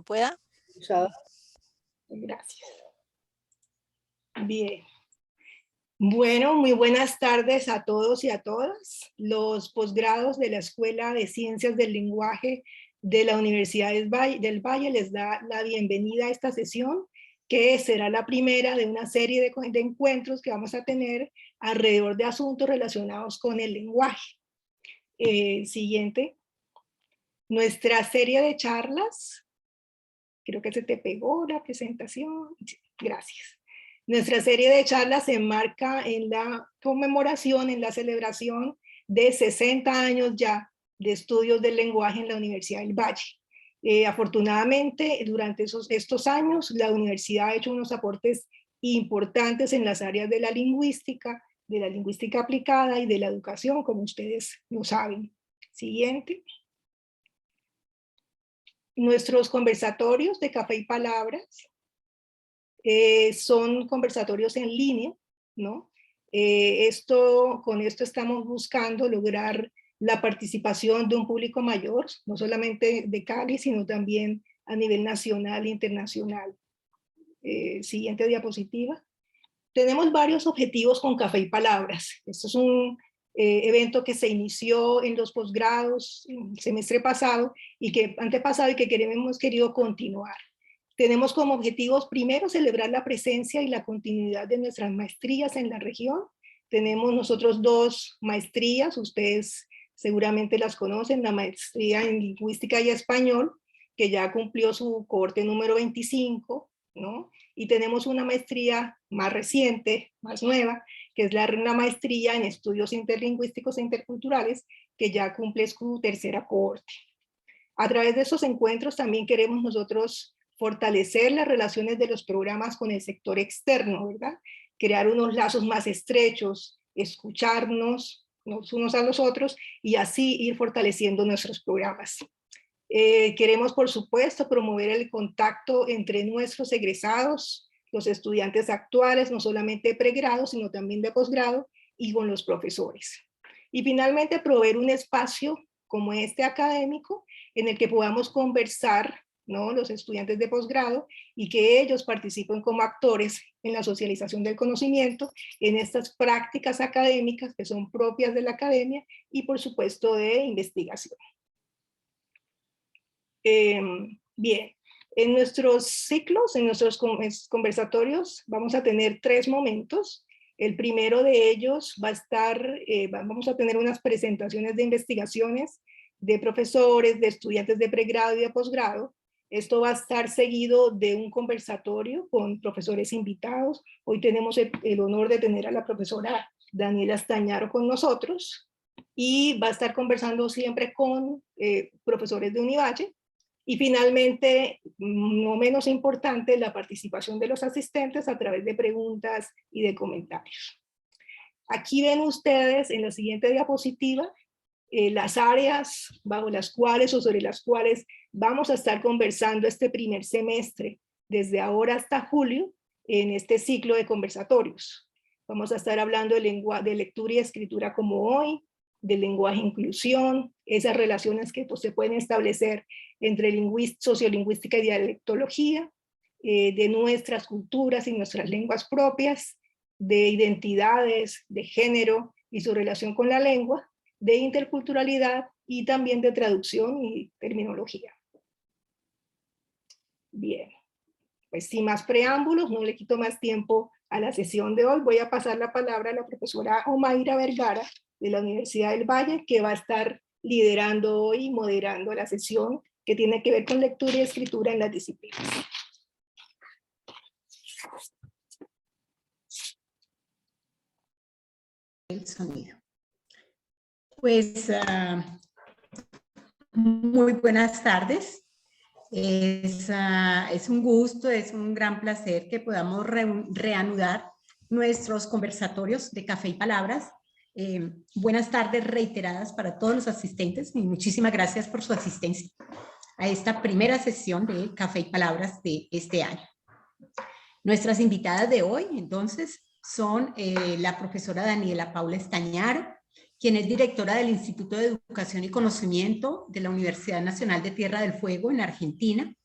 Pueda. Gracias. Bien. Bueno, muy buenas tardes a todos y a todas. Los posgrados de la Escuela de Ciencias del Lenguaje de la Universidad del Valle les da la bienvenida a esta sesión, que será la primera de una serie de encuentros que vamos a tener alrededor de asuntos relacionados con el lenguaje. Siguiente. Nuestra serie de charlas. Creo que se te pegó la presentación. Gracias. Nuestra serie de charlas se enmarca en la conmemoración, en la celebración de 60 años ya de estudios del lenguaje en la Universidad del Valle. Afortunadamente, durante estos años, la universidad ha hecho unos aportes importantes en las áreas de la lingüística aplicada y de la educación, como ustedes lo saben. Siguiente. Nuestros conversatorios de Café y Palabras son conversatorios en línea, ¿no? Con esto estamos buscando lograr la participación de un público mayor, no solamente de Cali, sino también a nivel nacional e internacional. Siguiente diapositiva. Tenemos varios objetivos con Café y Palabras. Esto es un evento que se inició en los posgrados el semestre pasado y que hemos querido continuar. Tenemos como objetivos, primero, celebrar la presencia y la continuidad de nuestras maestrías en la región. Tenemos nosotros 2 maestrías, ustedes seguramente las conocen, la maestría en Lingüística y Español, que ya cumplió su cohorte número 25, ¿no? Y tenemos una maestría más reciente, más nueva, que es la maestría en Estudios Interlingüísticos e Interculturales, que ya cumple su tercera cohorte. A través de esos encuentros también queremos nosotros fortalecer las relaciones de los programas con el sector externo, ¿verdad? Crear unos lazos más estrechos, escucharnos los unos a los otros y así ir fortaleciendo nuestros programas. Queremos, por supuesto, promover el contacto entre nuestros egresados, los estudiantes actuales, no solamente de pregrado, sino también de posgrado, y con los profesores. Y finalmente, proveer un espacio como este académico, en el que podamos conversar, ¿no?, los estudiantes de posgrado, y que ellos participen como actores en la socialización del conocimiento, en estas prácticas académicas que son propias de la academia, y por supuesto de investigación. Bien, en nuestros ciclos, en nuestros conversatorios, vamos a tener 3 momentos. El primero de ellos va a estar, vamos a tener unas presentaciones de investigaciones de profesores, de estudiantes de pregrado y de posgrado. Esto va a estar seguido de un conversatorio con profesores invitados. Hoy tenemos el honor de tener a la profesora Daniela Stañaro con nosotros, y va a estar conversando siempre con profesores de Univalle. Y finalmente, no menos importante, la participación de los asistentes a través de preguntas y de comentarios. Aquí ven ustedes en la siguiente diapositiva las áreas bajo las cuales o sobre las cuales vamos a estar conversando este primer semestre, desde ahora hasta julio, en este ciclo de conversatorios. Vamos a estar hablando de lectura y escritura como hoy, del lenguaje e inclusión, esas relaciones que pues, se pueden establecer entre sociolingüística y dialectología, de nuestras culturas y nuestras lenguas propias, de identidades, de género y su relación con la lengua, de interculturalidad y también de traducción y terminología. Bien, pues sin más preámbulos, no le quito más tiempo a la sesión de hoy. Voy a pasar la palabra a la profesora Omaira Vergara de la Universidad del Valle, que va a estar liderando hoy y moderando la sesión que tiene que ver con lectura y escritura en las disciplinas. El sonido. Pues muy buenas tardes. Es un gusto, es un gran placer que podamos reanudar nuestros conversatorios de Café y Palabras. Buenas tardes reiteradas para todos los asistentes y muchísimas gracias por su asistencia a esta primera sesión de Café y Palabras de este año. Nuestras invitadas de hoy, entonces, son la profesora Daniela Paula Stañaro, quien es directora del Instituto de Educación y Conocimiento de la Universidad Nacional de Tierra del Fuego en Argentina.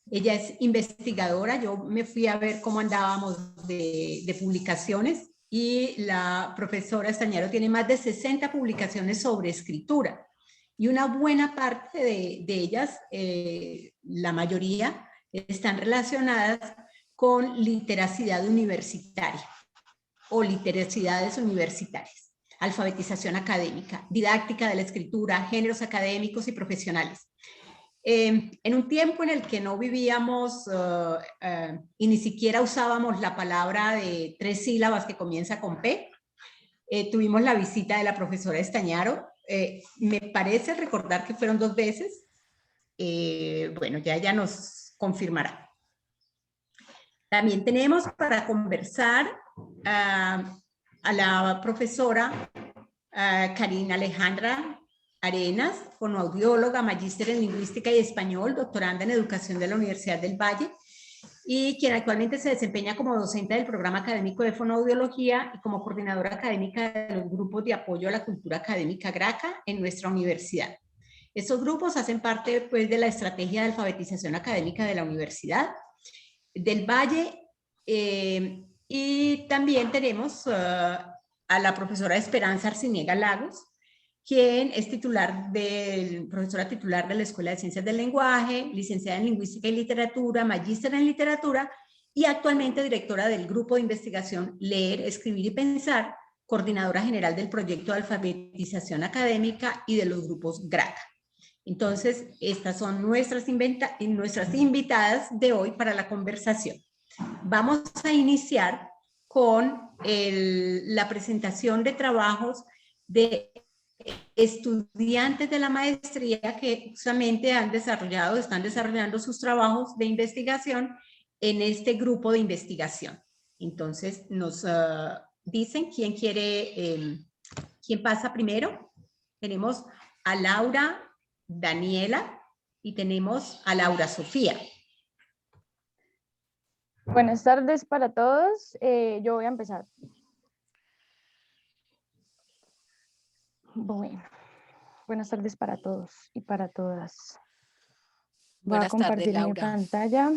Ella es investigadora, yo me fui a ver cómo andábamos de publicaciones y la profesora Estañaro tiene más de 60 publicaciones sobre escritura y una buena parte de ellas, la mayoría, están relacionadas con literacidad universitaria o literacidades universitarias, alfabetización académica, didáctica de la escritura, géneros académicos y profesionales. En un tiempo en el que no vivíamos y ni siquiera usábamos la palabra de 3 sílabas que comienza con P, tuvimos la visita de la profesora Estañaro. Me parece recordar que fueron 2 veces. Bueno, ya ella nos confirmará. También tenemos para conversar a la profesora Karina Alejandra Arenas, fonoaudióloga, magíster en lingüística y español, doctoranda en educación de la Universidad del Valle, y quien actualmente se desempeña como docente del programa académico de fonoaudiología y como coordinadora académica de los grupos de apoyo a la cultura académica GRACA en nuestra universidad. Estos grupos hacen parte, pues, de la estrategia de alfabetización académica de la Universidad del Valle, y también tenemos a la profesora Esperanza Arciniega Lagos, quien es profesora titular de la Escuela de Ciencias del Lenguaje, licenciada en Lingüística y Literatura, magíster en Literatura y actualmente directora del Grupo de Investigación Leer, Escribir y Pensar, coordinadora general del proyecto de alfabetización académica y de los grupos GRACA. Entonces, estas son nuestras invitadas de hoy para la conversación. Vamos a iniciar con la presentación de trabajos de estudiantes de la maestría que justamente están desarrollando sus trabajos de investigación en este grupo de investigación. Entonces, nos dicen quién quién pasa primero. Tenemos a Laura Daniela y tenemos a Laura Sofía. Buenas tardes para todos. Yo voy a empezar. Bueno, buenas tardes para todos y para todas. Voy a compartir mi pantalla.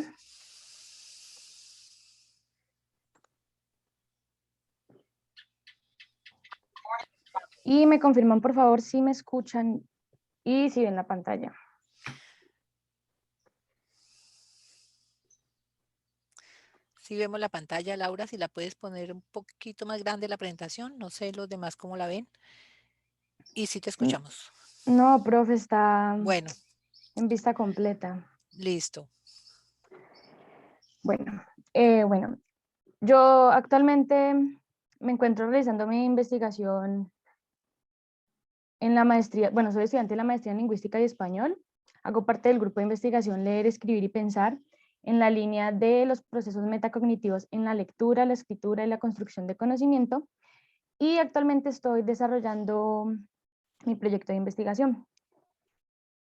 Y me confirman, por favor, si me escuchan y si ven la pantalla. Sí vemos la pantalla, Laura, si la puedes poner un poquito más grande la presentación, no sé los demás cómo la ven. Y sí te escuchamos. No, profe, está bueno, en vista completa. Listo. Bueno, yo actualmente me encuentro realizando mi investigación en la maestría, bueno, soy estudiante de la maestría en Lingüística y Español, hago parte del grupo de investigación Leer, Escribir y Pensar, en la línea de los procesos metacognitivos en la lectura, la escritura y la construcción de conocimiento, y actualmente estoy desarrollando mi proyecto de investigación.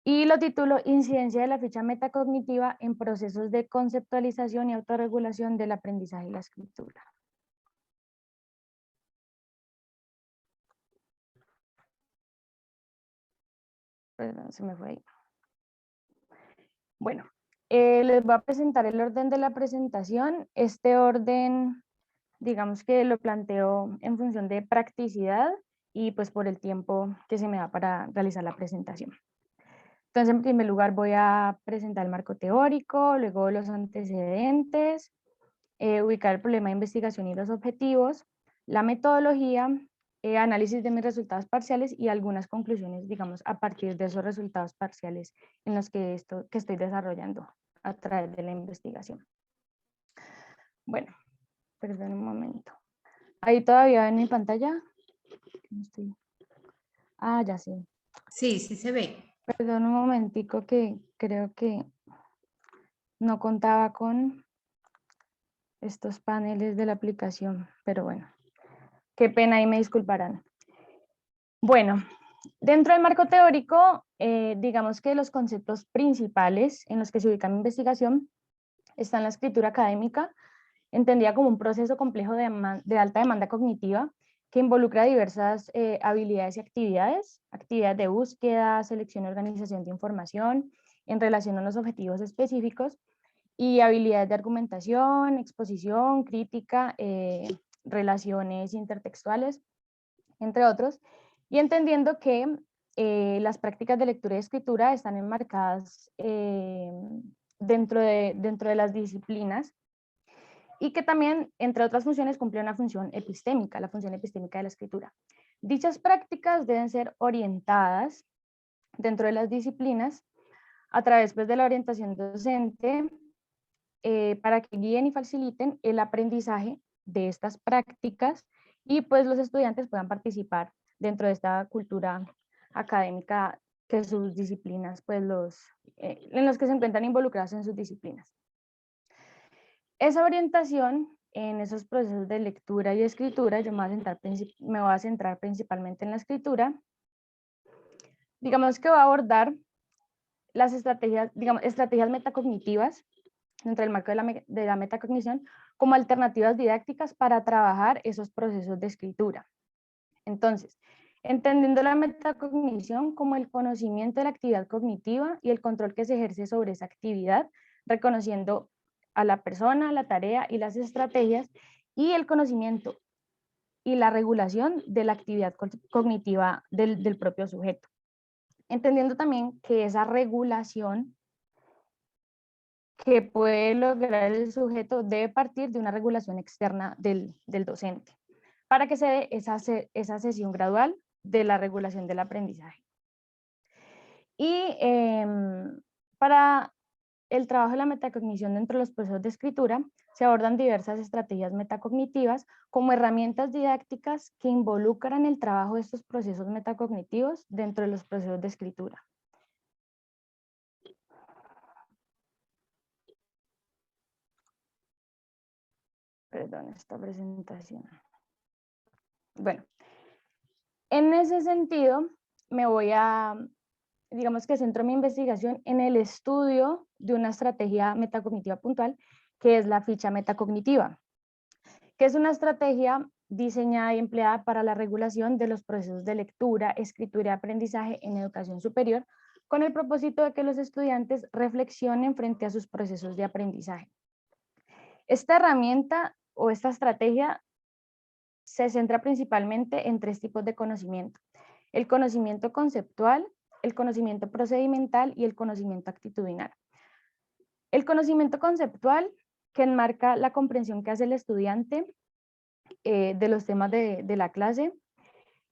Y lo titulo Incidencia de la ficha metacognitiva en procesos de conceptualización y autorregulación del aprendizaje y la escritura. Perdón, se me fue ahí. Bueno, les voy a presentar el orden de la presentación. Este orden, digamos que lo planteo en función de practicidad y pues por el tiempo que se me da para realizar la presentación. Entonces, en primer lugar voy a presentar el marco teórico, luego los antecedentes, ubicar el problema de investigación y los objetivos, la metodología, análisis de mis resultados parciales y algunas conclusiones, digamos, a partir de esos resultados parciales en los que estoy desarrollando a través de la investigación. Bueno, perdón un momento. ¿Ahí todavía en mi pantalla? Ah, ya sí. Sí, sí se ve. Perdón un momentico que creo que no contaba con estos paneles de la aplicación, pero bueno, qué pena y me disculparán. Bueno, dentro del marco teórico, digamos que los conceptos principales en los que se ubica mi investigación están la escritura académica, entendida como un proceso complejo de alta demanda cognitiva que involucra diversas habilidades y actividades de búsqueda, selección y organización de información en relación a los objetivos específicos, y habilidades de argumentación, exposición, crítica, relaciones intertextuales, entre otros, y entendiendo que las prácticas de lectura y escritura están enmarcadas dentro de las disciplinas y que también, entre otras funciones, cumple una función epistémica, la función epistémica de la escritura. Dichas prácticas deben ser orientadas dentro de las disciplinas a través pues, de la orientación docente para que guíen y faciliten el aprendizaje de estas prácticas y pues los estudiantes puedan participar dentro de esta cultura académica que sus disciplinas, pues en los que se encuentran involucrados en sus disciplinas. Esa orientación en esos procesos de lectura y escritura, yo me voy a centrar principalmente en la escritura. Digamos que voy a abordar las estrategias, estrategias metacognitivas dentro del marco de la metacognición como alternativas didácticas para trabajar esos procesos de escritura. Entonces, entendiendo la metacognición como el conocimiento de la actividad cognitiva y el control que se ejerce sobre esa actividad, reconociendo a la persona, la tarea y las estrategias, y el conocimiento y la regulación de la actividad cognitiva del propio sujeto. Entendiendo también que esa regulación que puede lograr el sujeto debe partir de una regulación externa del docente, para que se dé esa sesión gradual de la regulación del aprendizaje. Y para el trabajo de la metacognición dentro de los procesos de escritura, se abordan diversas estrategias metacognitivas como herramientas didácticas que involucran el trabajo de estos procesos metacognitivos dentro de los procesos de escritura. Perdón, esta presentación. Bueno, en ese sentido, digamos que centro mi investigación en el estudio de una estrategia metacognitiva puntual, que es la ficha metacognitiva, que es una estrategia diseñada y empleada para la regulación de los procesos de lectura, escritura y aprendizaje en educación superior, con el propósito de que los estudiantes reflexionen frente a sus procesos de aprendizaje. Esta herramienta o esta estrategia se centra principalmente en 3 tipos de conocimiento: el conocimiento conceptual, el conocimiento procedimental y el conocimiento actitudinal. El conocimiento conceptual, que enmarca la comprensión que hace el estudiante de los temas de la clase,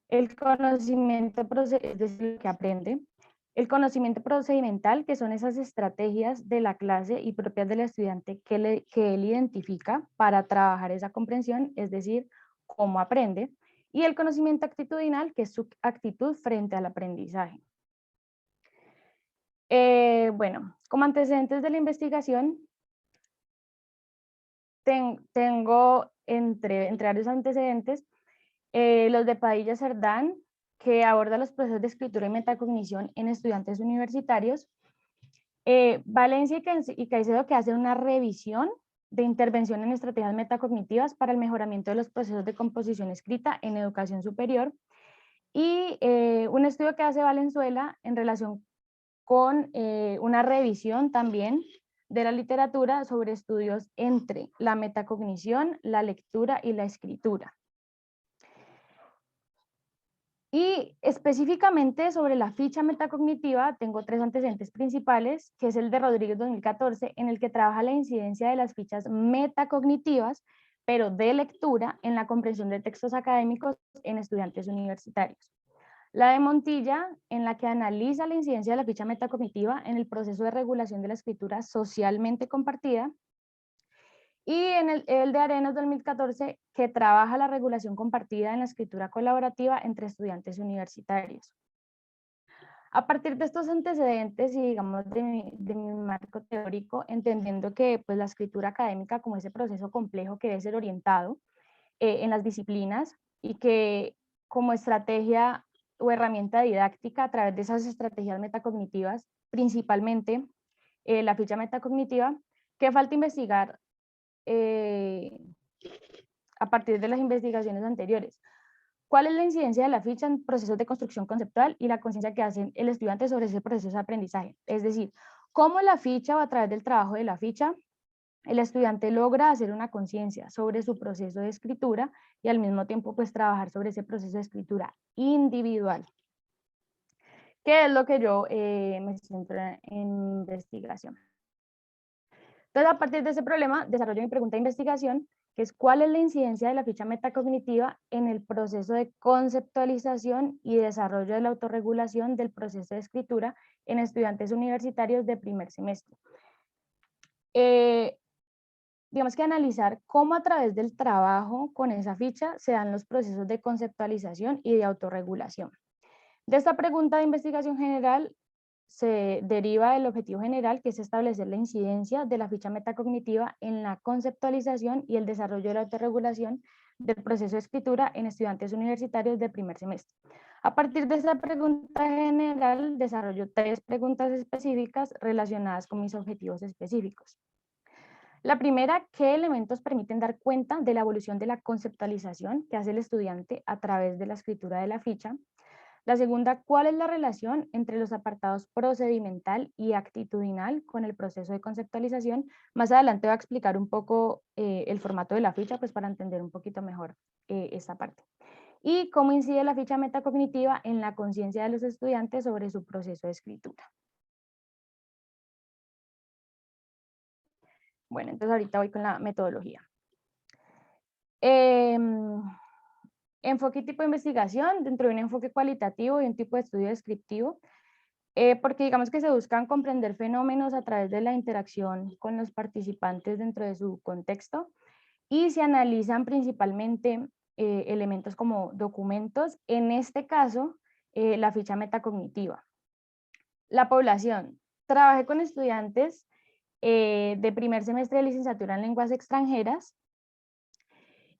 el conocimiento es decir, lo que aprende, el conocimiento procedimental, que son esas estrategias de la clase y propias del estudiante que él identifica para trabajar esa comprensión, es decir, cómo aprende, y el conocimiento actitudinal, que es su actitud frente al aprendizaje. Bueno, como antecedentes de la investigación, tengo entre varios antecedentes los de Padilla Cerdán, que aborda los procesos de escritura y metacognición en estudiantes universitarios, Valencia y Caicedo, que hacen una revisión de intervención en estrategias metacognitivas para el mejoramiento de los procesos de composición escrita en educación superior, y un estudio que hace Valenzuela en relación con una revisión también de la literatura sobre estudios entre la metacognición, la lectura y la escritura. Y específicamente sobre la ficha metacognitiva tengo 3 antecedentes principales, que es el de Rodríguez 2014, en el que trabaja la incidencia de las fichas metacognitivas, pero de lectura, en la comprensión de textos académicos en estudiantes universitarios. La de Montilla, en la que analiza la incidencia de la ficha metacognitiva en el proceso de regulación de la escritura socialmente compartida. Y en el de Arenas 2014, que trabaja la regulación compartida en la escritura colaborativa entre estudiantes universitarios. A partir de estos antecedentes y digamos de mi marco teórico, entendiendo que pues, la escritura académica como ese proceso complejo que debe ser orientado en las disciplinas y que como estrategia o herramienta didáctica a través de esas estrategias metacognitivas, principalmente la ficha metacognitiva, que falta investigar a partir de las investigaciones anteriores. ¿Cuál es la incidencia de la ficha en procesos de construcción conceptual y la conciencia que hace el estudiante sobre ese proceso de aprendizaje? Es decir, cómo la ficha o a través del trabajo de la ficha el estudiante logra hacer una conciencia sobre su proceso de escritura y al mismo tiempo pues trabajar sobre ese proceso de escritura individual, que es lo que yo me centro en investigación. Entonces, a partir de ese problema, desarrollo mi pregunta de investigación, que es cuál es la incidencia de la ficha metacognitiva en el proceso de conceptualización y desarrollo de la autorregulación del proceso de escritura en estudiantes universitarios de primer semestre. Digamos que analizar cómo a través del trabajo con esa ficha se dan los procesos de conceptualización y de autorregulación. De esta pregunta de investigación general se deriva el objetivo general, que es establecer la incidencia de la ficha metacognitiva en la conceptualización y el desarrollo de la autorregulación del proceso de escritura en estudiantes universitarios de primer semestre. A partir de esta pregunta general, desarrollo 3 preguntas específicas relacionadas con mis objetivos específicos. La primera, ¿qué elementos permiten dar cuenta de la evolución de la conceptualización que hace el estudiante a través de la escritura de la ficha? La segunda, ¿cuál es la relación entre los apartados procedimental y actitudinal con el proceso de conceptualización? Más adelante voy a explicar un poco el formato de la ficha, pues para entender un poquito mejor esta parte. Y cómo incide la ficha metacognitiva en la conciencia de los estudiantes sobre su proceso de escritura. Bueno, entonces ahorita voy con la metodología. Enfoque y tipo de investigación dentro de un enfoque cualitativo y un tipo de estudio descriptivo, porque digamos que se buscan comprender fenómenos a través de la interacción con los participantes dentro de su contexto y se analizan principalmente elementos como documentos, en este caso la ficha metacognitiva. La población. Trabajé con estudiantes de primer semestre de licenciatura en lenguas extranjeras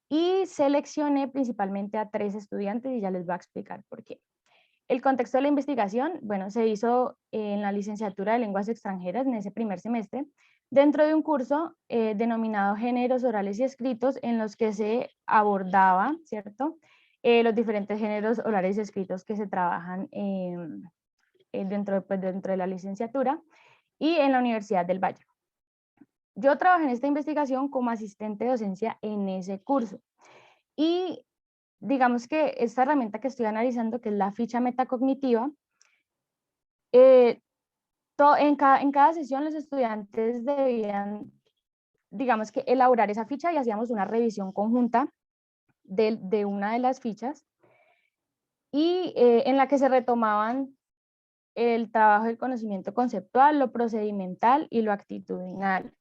y seleccioné principalmente a 3 estudiantes y ya les voy a explicar por qué. El contexto de la investigación, bueno, se hizo en la licenciatura de lenguas extranjeras en ese primer semestre, dentro de un curso denominado Géneros Orales y Escritos, en los que se abordaba, ¿cierto?, los diferentes géneros orales y escritos que se trabajan dentro de la licenciatura y en la Universidad del Valle. Yo trabajé en esta investigación como asistente de docencia en ese curso y digamos que esta herramienta que estoy analizando, que es la ficha metacognitiva, en cada sesión los estudiantes debían, digamos que elaborar esa ficha y hacíamos una revisión conjunta de una de las fichas y en la que se retomaban el trabajo del conocimiento conceptual, lo procedimental y lo actitudinal.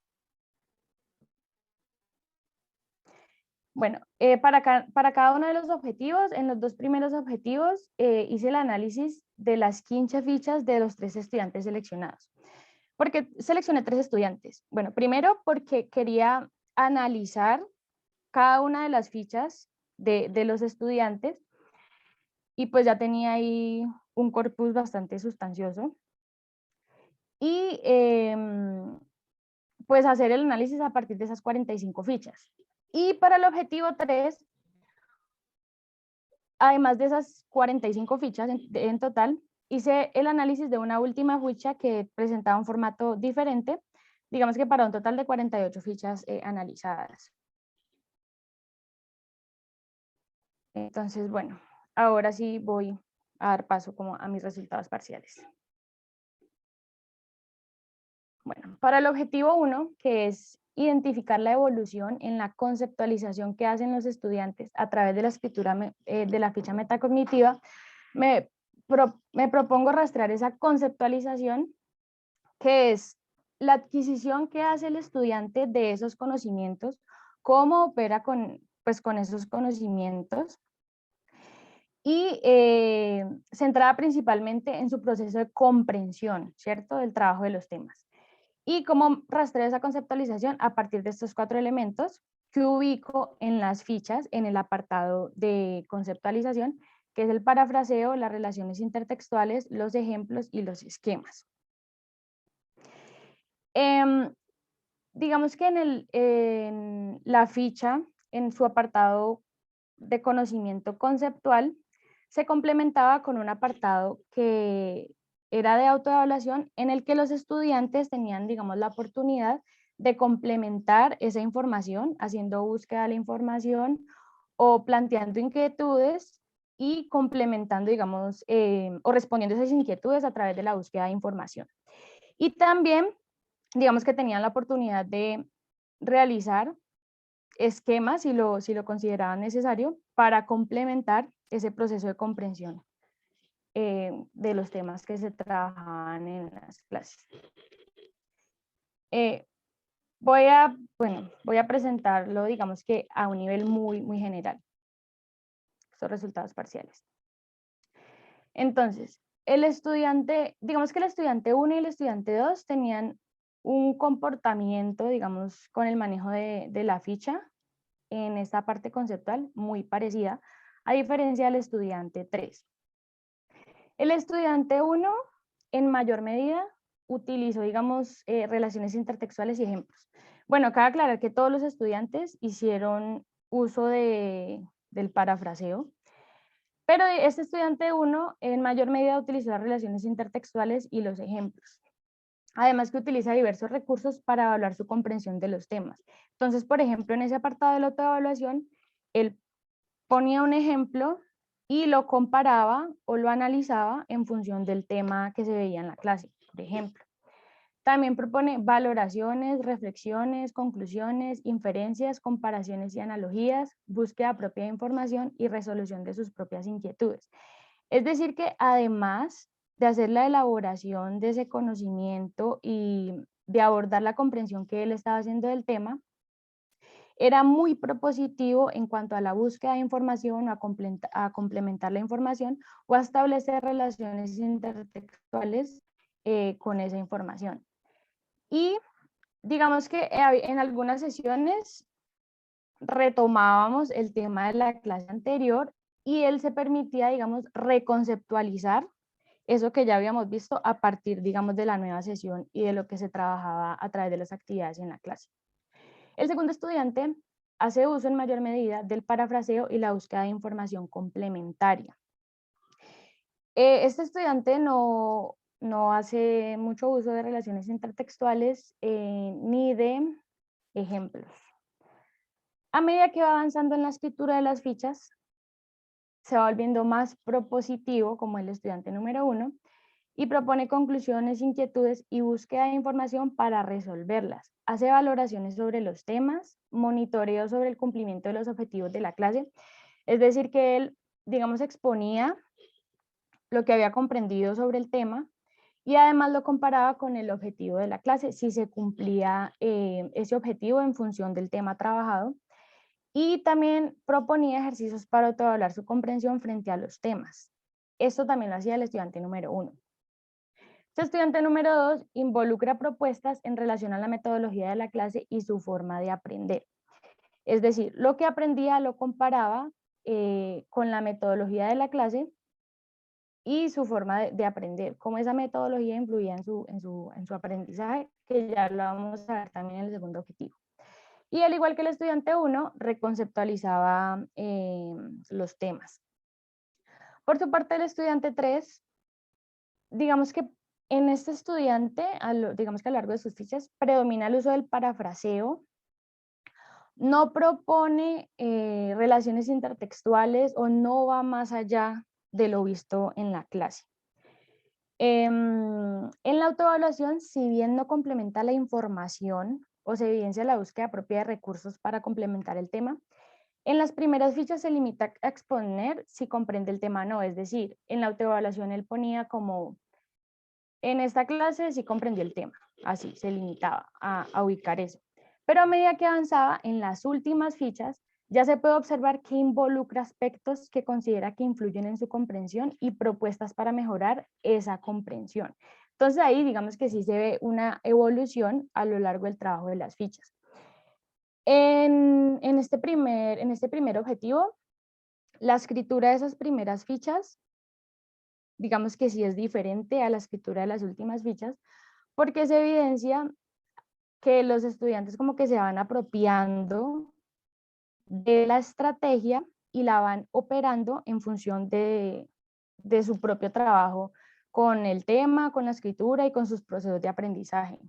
Bueno, para cada uno de los objetivos, en los 2 primeros objetivos, hice el análisis de las 15 fichas de los 3 estudiantes seleccionados. ¿Por qué seleccioné 3 estudiantes? Bueno, primero porque quería analizar cada una de las fichas de los estudiantes y pues ya tenía ahí un corpus bastante sustancioso. Y pues hacer el análisis a partir de esas 45 fichas. Y para el objetivo 3, además de esas 45 fichas en total, hice el análisis de una última ficha que presentaba un formato diferente, digamos que para un total de 48 fichas analizadas. Entonces, bueno, ahora sí voy a dar paso como a mis resultados parciales. Bueno, para el objetivo 1, que es identificar la evolución en la conceptualización que hacen los estudiantes a través de la escritura de la ficha metacognitiva, me propongo rastrear esa conceptualización, que es la adquisición que hace el estudiante de esos conocimientos, cómo opera con esos conocimientos, y centrada principalmente en su proceso de comprensión, ¿cierto?, del trabajo de los temas. Y cómo rastreo esa conceptualización a partir de estos 4 elementos que ubico en las fichas en el apartado de conceptualización, que es el parafraseo, las relaciones intertextuales, los ejemplos y los esquemas. Digamos que en la ficha, en su apartado de conocimiento conceptual, se complementaba con un apartado que era de autoevaluación en el que los estudiantes tenían, digamos, la oportunidad de complementar esa información, haciendo búsqueda de la información o planteando inquietudes y complementando, digamos, o respondiendo esas inquietudes a través de la búsqueda de información. Y también, digamos que tenían la oportunidad de realizar esquemas, si lo consideraban necesario, para complementar ese proceso de comprensión de los temas que se trabajaban en las clases. Voy a presentarlo, digamos que a un nivel muy general, estos resultados parciales. Entonces, el estudiante, digamos que el estudiante 1 y el estudiante 2 tenían un comportamiento, digamos, con el manejo de la ficha en esta parte conceptual muy parecida, a diferencia del estudiante 3. El estudiante 1, en mayor medida, utilizó, digamos, relaciones intertextuales y ejemplos. Bueno, cabe aclarar que todos los estudiantes hicieron uso del parafraseo, pero este estudiante 1 en mayor medida utilizó las relaciones intertextuales y los ejemplos. Además que utiliza diversos recursos para evaluar su comprensión de los temas. Entonces, por ejemplo, en ese apartado de la autoevaluación, él ponía un ejemplo y lo comparaba o lo analizaba en función del tema que se veía en la clase, por ejemplo. También propone valoraciones, reflexiones, conclusiones, inferencias, comparaciones y analogías, búsqueda propia de información y resolución de sus propias inquietudes. Es decir que además de hacer la elaboración de ese conocimiento y de abordar la comprensión que él estaba haciendo del tema, era muy propositivo en cuanto a la búsqueda de información, a complementar la información o a establecer relaciones intertextuales con esa información. Y digamos que en algunas sesiones retomábamos el tema de la clase anterior y él se permitía, digamos, reconceptualizar eso que ya habíamos visto a partir, digamos, de la nueva sesión y de lo que se trabajaba a través de las actividades en la clase. El segundo estudiante hace uso en mayor medida del parafraseo y la búsqueda de información complementaria. Este estudiante no hace mucho uso de relaciones intertextuales ni de ejemplos. A medida que va avanzando en la escritura de las fichas, se va volviendo más propositivo como el estudiante número 1 y propone conclusiones, inquietudes y búsqueda de información para resolverlas. Hace valoraciones sobre los temas, monitoreo sobre el cumplimiento de los objetivos de la clase, es decir, que él, digamos, exponía lo que había comprendido sobre el tema y además lo comparaba con el objetivo de la clase, si se cumplía ese objetivo en función del tema trabajado, y también proponía ejercicios para autoevaluar su comprensión frente a los temas. Esto también lo hacía el estudiante número 1. Este estudiante número 2 involucra propuestas en relación a la metodología de la clase y su forma de aprender. Es decir, lo que aprendía lo comparaba con la metodología de la clase y su forma de aprender, cómo esa metodología influía en su aprendizaje, que ya lo vamos a ver también en el segundo objetivo. Y al igual que el estudiante 1, reconceptualizaba los temas. Por su parte, el estudiante 3, digamos que en este estudiante, digamos que a lo largo de sus fichas, predomina el uso del parafraseo, no propone relaciones intertextuales o no va más allá de lo visto en la clase. En la autoevaluación, si bien no complementa la información o se evidencia la búsqueda propia de recursos para complementar el tema, en las primeras fichas se limita a exponer si comprende el tema o no, es decir, en la autoevaluación él ponía como, en esta clase sí comprendió el tema, así se limitaba a ubicar eso. Pero a medida que avanzaba en las últimas fichas, ya se puede observar que involucra aspectos que considera que influyen en su comprensión y propuestas para mejorar esa comprensión. Entonces ahí digamos que sí se ve una evolución a lo largo del trabajo de las fichas. En este primer objetivo, la escritura de esas primeras fichas, digamos que sí es diferente a la escritura de las últimas fichas, porque se evidencia que los estudiantes como que se van apropiando de la estrategia y la van operando en función de su propio trabajo con el tema, con la escritura y con sus procesos de aprendizaje.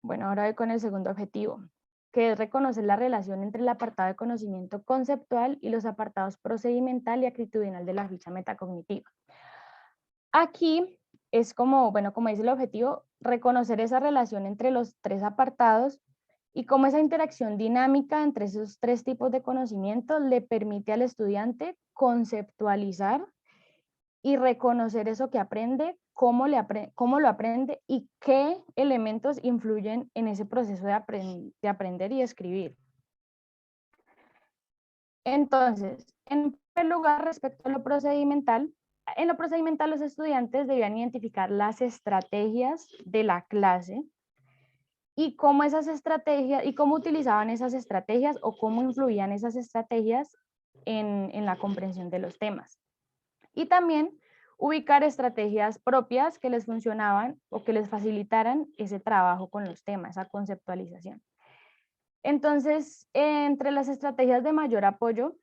Bueno, ahora voy con el segundo objetivo, que es reconocer la relación entre el apartado de conocimiento conceptual y los apartados procedimental y actitudinal de la ficha metacognitiva. Aquí es como, bueno, como dice el objetivo, reconocer esa relación entre los tres apartados y cómo esa interacción dinámica entre esos tres tipos de conocimiento le permite al estudiante conceptualizar y reconocer eso que aprende, cómo lo aprende y qué elementos influyen en ese proceso de aprender y escribir. Entonces, en primer lugar, respecto a lo procedimental, en lo procedimental los estudiantes debían identificar las estrategias de la clase y cómo esas estrategias, y cómo utilizaban esas estrategias o cómo influían esas estrategias en la comprensión de los temas. Y también ubicar estrategias propias que les funcionaban o que les facilitaran ese trabajo con los temas, esa conceptualización. Entonces, entre las estrategias de mayor apoyo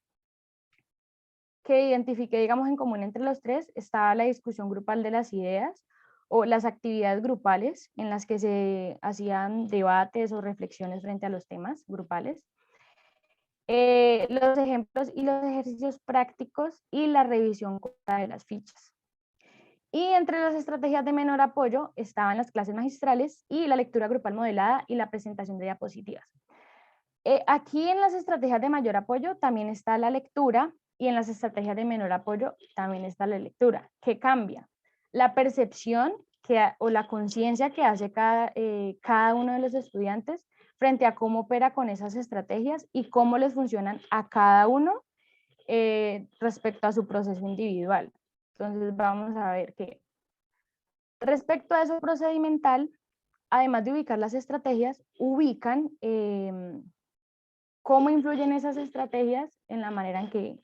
que identifiqué, digamos, en común entre los tres, estaba la discusión grupal de las ideas o las actividades grupales en las que se hacían debates o reflexiones frente a los temas grupales. Los ejemplos y los ejercicios prácticos y la revisión corta de las fichas. Y entre las estrategias de menor apoyo estaban las clases magistrales y la lectura grupal modelada y la presentación de diapositivas. Aquí en las estrategias de mayor apoyo también está la lectura y en las estrategias de menor apoyo también está la lectura. ¿Qué cambia? La percepción o la conciencia que hace cada uno de los estudiantes frente a cómo opera con esas estrategias y cómo les funcionan a cada uno respecto a su proceso individual. Entonces vamos a ver que respecto a eso procedimental, además de ubicar las estrategias, ubican cómo influyen esas estrategias en la manera en que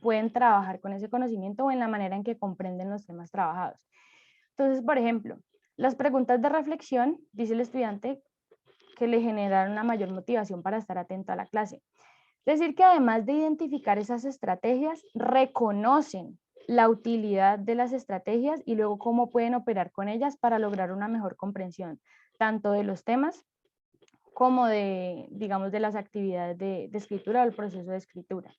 pueden trabajar con ese conocimiento o en la manera en que comprenden los temas trabajados. Entonces, por ejemplo, las preguntas de reflexión, dice el estudiante, que le generaron una mayor motivación para estar atento a la clase. Es decir, que además de identificar esas estrategias, reconocen la utilidad de las estrategias y luego cómo pueden operar con ellas para lograr una mejor comprensión, tanto de los temas como de, digamos, de las actividades de escritura o el proceso de escritura.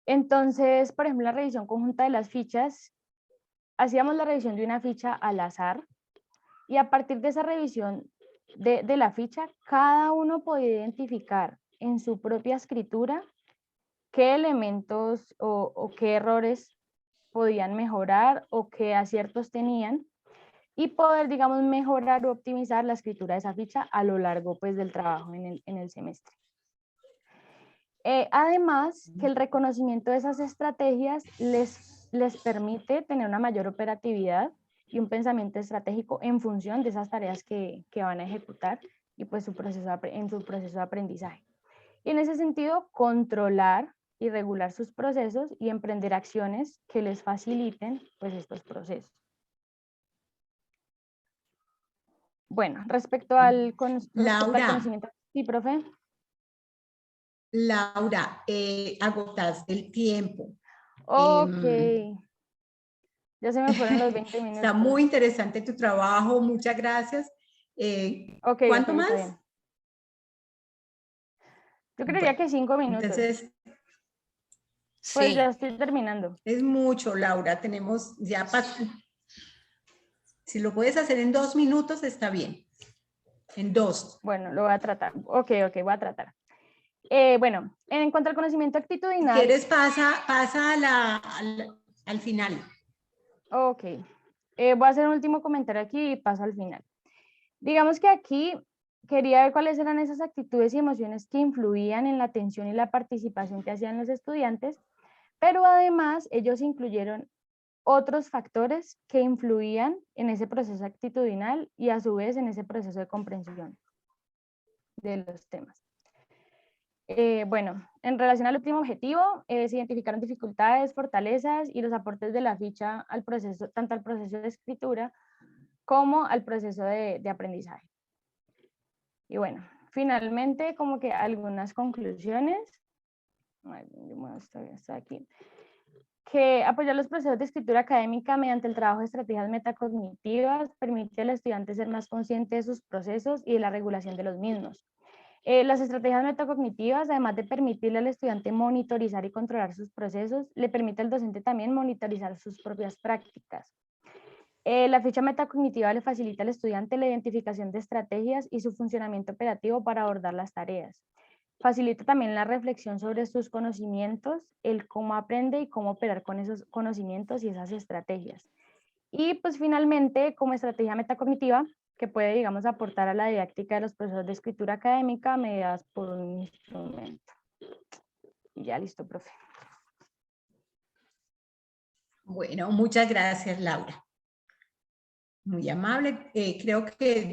Entonces, por ejemplo, la revisión conjunta de las fichas, hacíamos la revisión de una ficha al azar y a partir de esa revisión de la ficha, cada uno podía identificar en su propia escritura qué elementos o qué errores podían mejorar o qué aciertos tenían y poder, digamos, mejorar o optimizar la escritura de esa ficha a lo largo pues, del trabajo en el semestre. Además, que el reconocimiento de esas estrategias les permite tener una mayor operatividad y un pensamiento estratégico en función de esas tareas que van a ejecutar y pues en su proceso de aprendizaje. Y en ese sentido, controlar y regular sus procesos y emprender acciones que les faciliten pues estos procesos. Bueno, respecto al conocimiento. Sí, profe. Laura, agotaste el tiempo. Ok. Ya se me fueron los 20 minutos. Está muy interesante tu trabajo, muchas gracias. Okay, ¿Cuánto está más? bien. Yo creería que 5 minutos. Entonces, pues sí. ya estoy terminando. Es mucho, Laura. Tenemos ya si lo puedes hacer en 2 minutos, está bien. En 2. Bueno, lo voy a tratar. Ok, voy a tratar. Bueno, en cuanto al conocimiento actitudinal. Si quieres, pasa al final. Ok. Voy a hacer un último comentario aquí y paso al final. Digamos que aquí quería ver cuáles eran esas actitudes y emociones que influían en la atención y la participación que hacían los estudiantes, pero además ellos incluyeron otros factores que influían en ese proceso actitudinal y a su vez en ese proceso de comprensión de los temas. Bueno, en relación al último objetivo, se identificaron dificultades, fortalezas y los aportes de la ficha al proceso, tanto al proceso de escritura como al proceso de aprendizaje. Y bueno, finalmente como que algunas conclusiones. Está aquí. que apoyar los procesos de escritura académica mediante el trabajo de estrategias metacognitivas permite al estudiante ser más consciente de sus procesos y de la regulación de los mismos. Las estrategias metacognitivas, además de permitirle al estudiante monitorizar y controlar sus procesos, le permite al docente también monitorizar sus propias prácticas. La ficha metacognitiva le facilita al estudiante la identificación de estrategias y su funcionamiento operativo para abordar las tareas. Facilita también la reflexión sobre sus conocimientos, el cómo aprende y cómo operar con esos conocimientos y esas estrategias. Y pues finalmente, como estrategia metacognitiva, que puede, digamos, aportar a la didáctica de los procesos de escritura académica mediadas por un instrumento. Y ya listo, profe. Bueno, muchas gracias, Laura. Muy amable. Creo que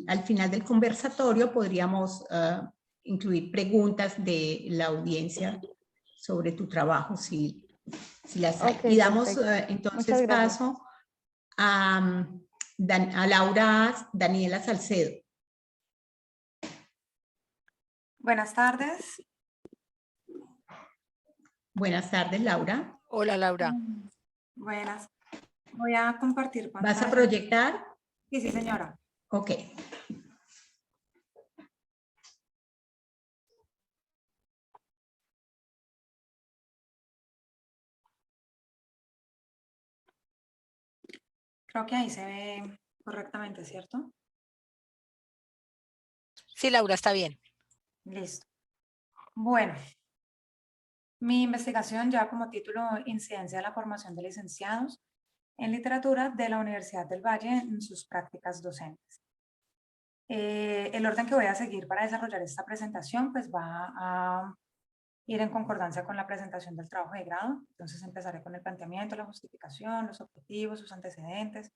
al final del conversatorio podríamos incluir preguntas de la audiencia sobre tu trabajo, si las hay. Ok, Y damos perfecto. entonces Muchas gracias. paso a Laura Daniela Salcedo. Buenas tardes. Buenas tardes, Laura. Hola, Laura. Buenas. Voy a compartir pantalla. ¿Vas a proyectar? Sí, sí, señora. Ok. Creo que ahí se ve correctamente, ¿cierto? Sí, Laura, está bien. Listo. Bueno, mi investigación lleva como título Incidencia de la formación de licenciados en literatura de la Universidad del Valle en sus prácticas docentes. El orden que voy a seguir para desarrollar esta presentación pues va a ir en concordancia con la presentación del trabajo de grado. Entonces empezaré con el planteamiento, la justificación, los objetivos, sus antecedentes,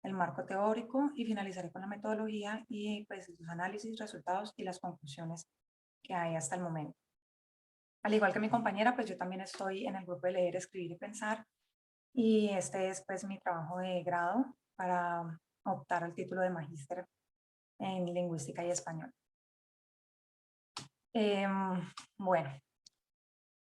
el marco teórico y finalizaré con la metodología y pues los análisis, resultados y las conclusiones que hay hasta el momento. Al igual que mi compañera, pues yo también estoy en el grupo de leer, escribir y pensar y este es pues mi trabajo de grado para optar al título de magíster en lingüística y español. Bueno,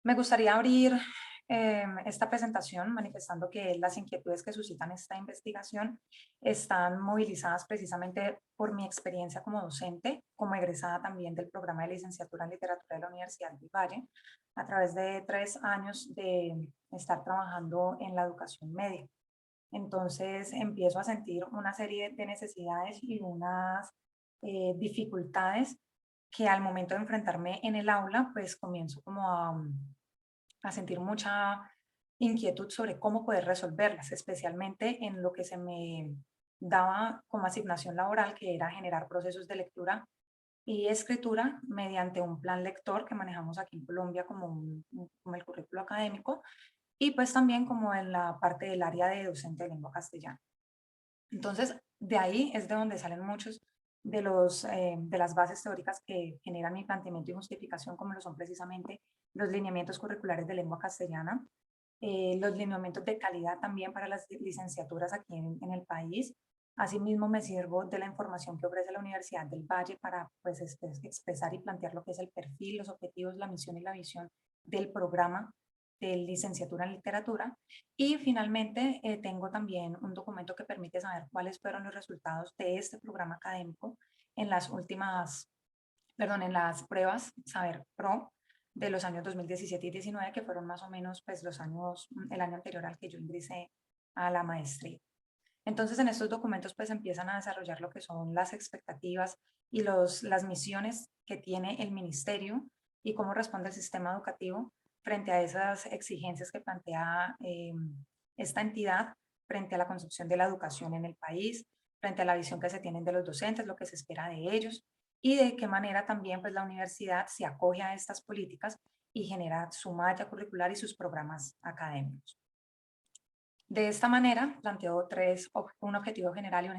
me gustaría abrir esta presentación manifestando que las inquietudes que suscitan esta investigación están movilizadas precisamente por mi experiencia como docente, como egresada también del programa de licenciatura en literatura de la Universidad del Valle, a través de 3 años de estar trabajando en la educación media. Entonces empiezo a sentir una serie de necesidades y unas dificultades que al momento de enfrentarme en el aula, pues comienzo como a sentir mucha inquietud sobre cómo poder resolverlas, especialmente en lo que se me daba como asignación laboral, que era generar procesos de lectura y escritura mediante un plan lector que manejamos aquí en Colombia como el currículo académico, y pues también como en la parte del área de docente de lengua castellana. Entonces, de ahí es de donde salen muchos de las bases teóricas que generan mi planteamiento y justificación, como lo son precisamente los lineamientos curriculares de lengua castellana, los lineamientos de calidad también para las licenciaturas aquí en el país. Asimismo, me sirvo de la información que ofrece la Universidad del Valle para pues, expresar y plantear lo que es el perfil, los objetivos, la misión y la visión del programa de licenciatura en literatura. Y finalmente tengo también un documento que permite saber cuáles fueron los resultados de este programa académico en las en las pruebas Saber Pro de los años 2017 y 2019, que fueron más o menos pues el año anterior al que yo ingresé a la maestría. Entonces en estos documentos pues empiezan a desarrollar lo que son las expectativas y las misiones que tiene el ministerio y cómo responde el sistema educativo frente a esas exigencias que plantea esta entidad frente a la construcción de la educación en el país, frente a la visión que se tienen de los docentes, lo que se espera de ellos y de qué manera también pues la universidad se acoge a estas políticas y genera su malla curricular y sus programas académicos. De esta manera, planteó un objetivo general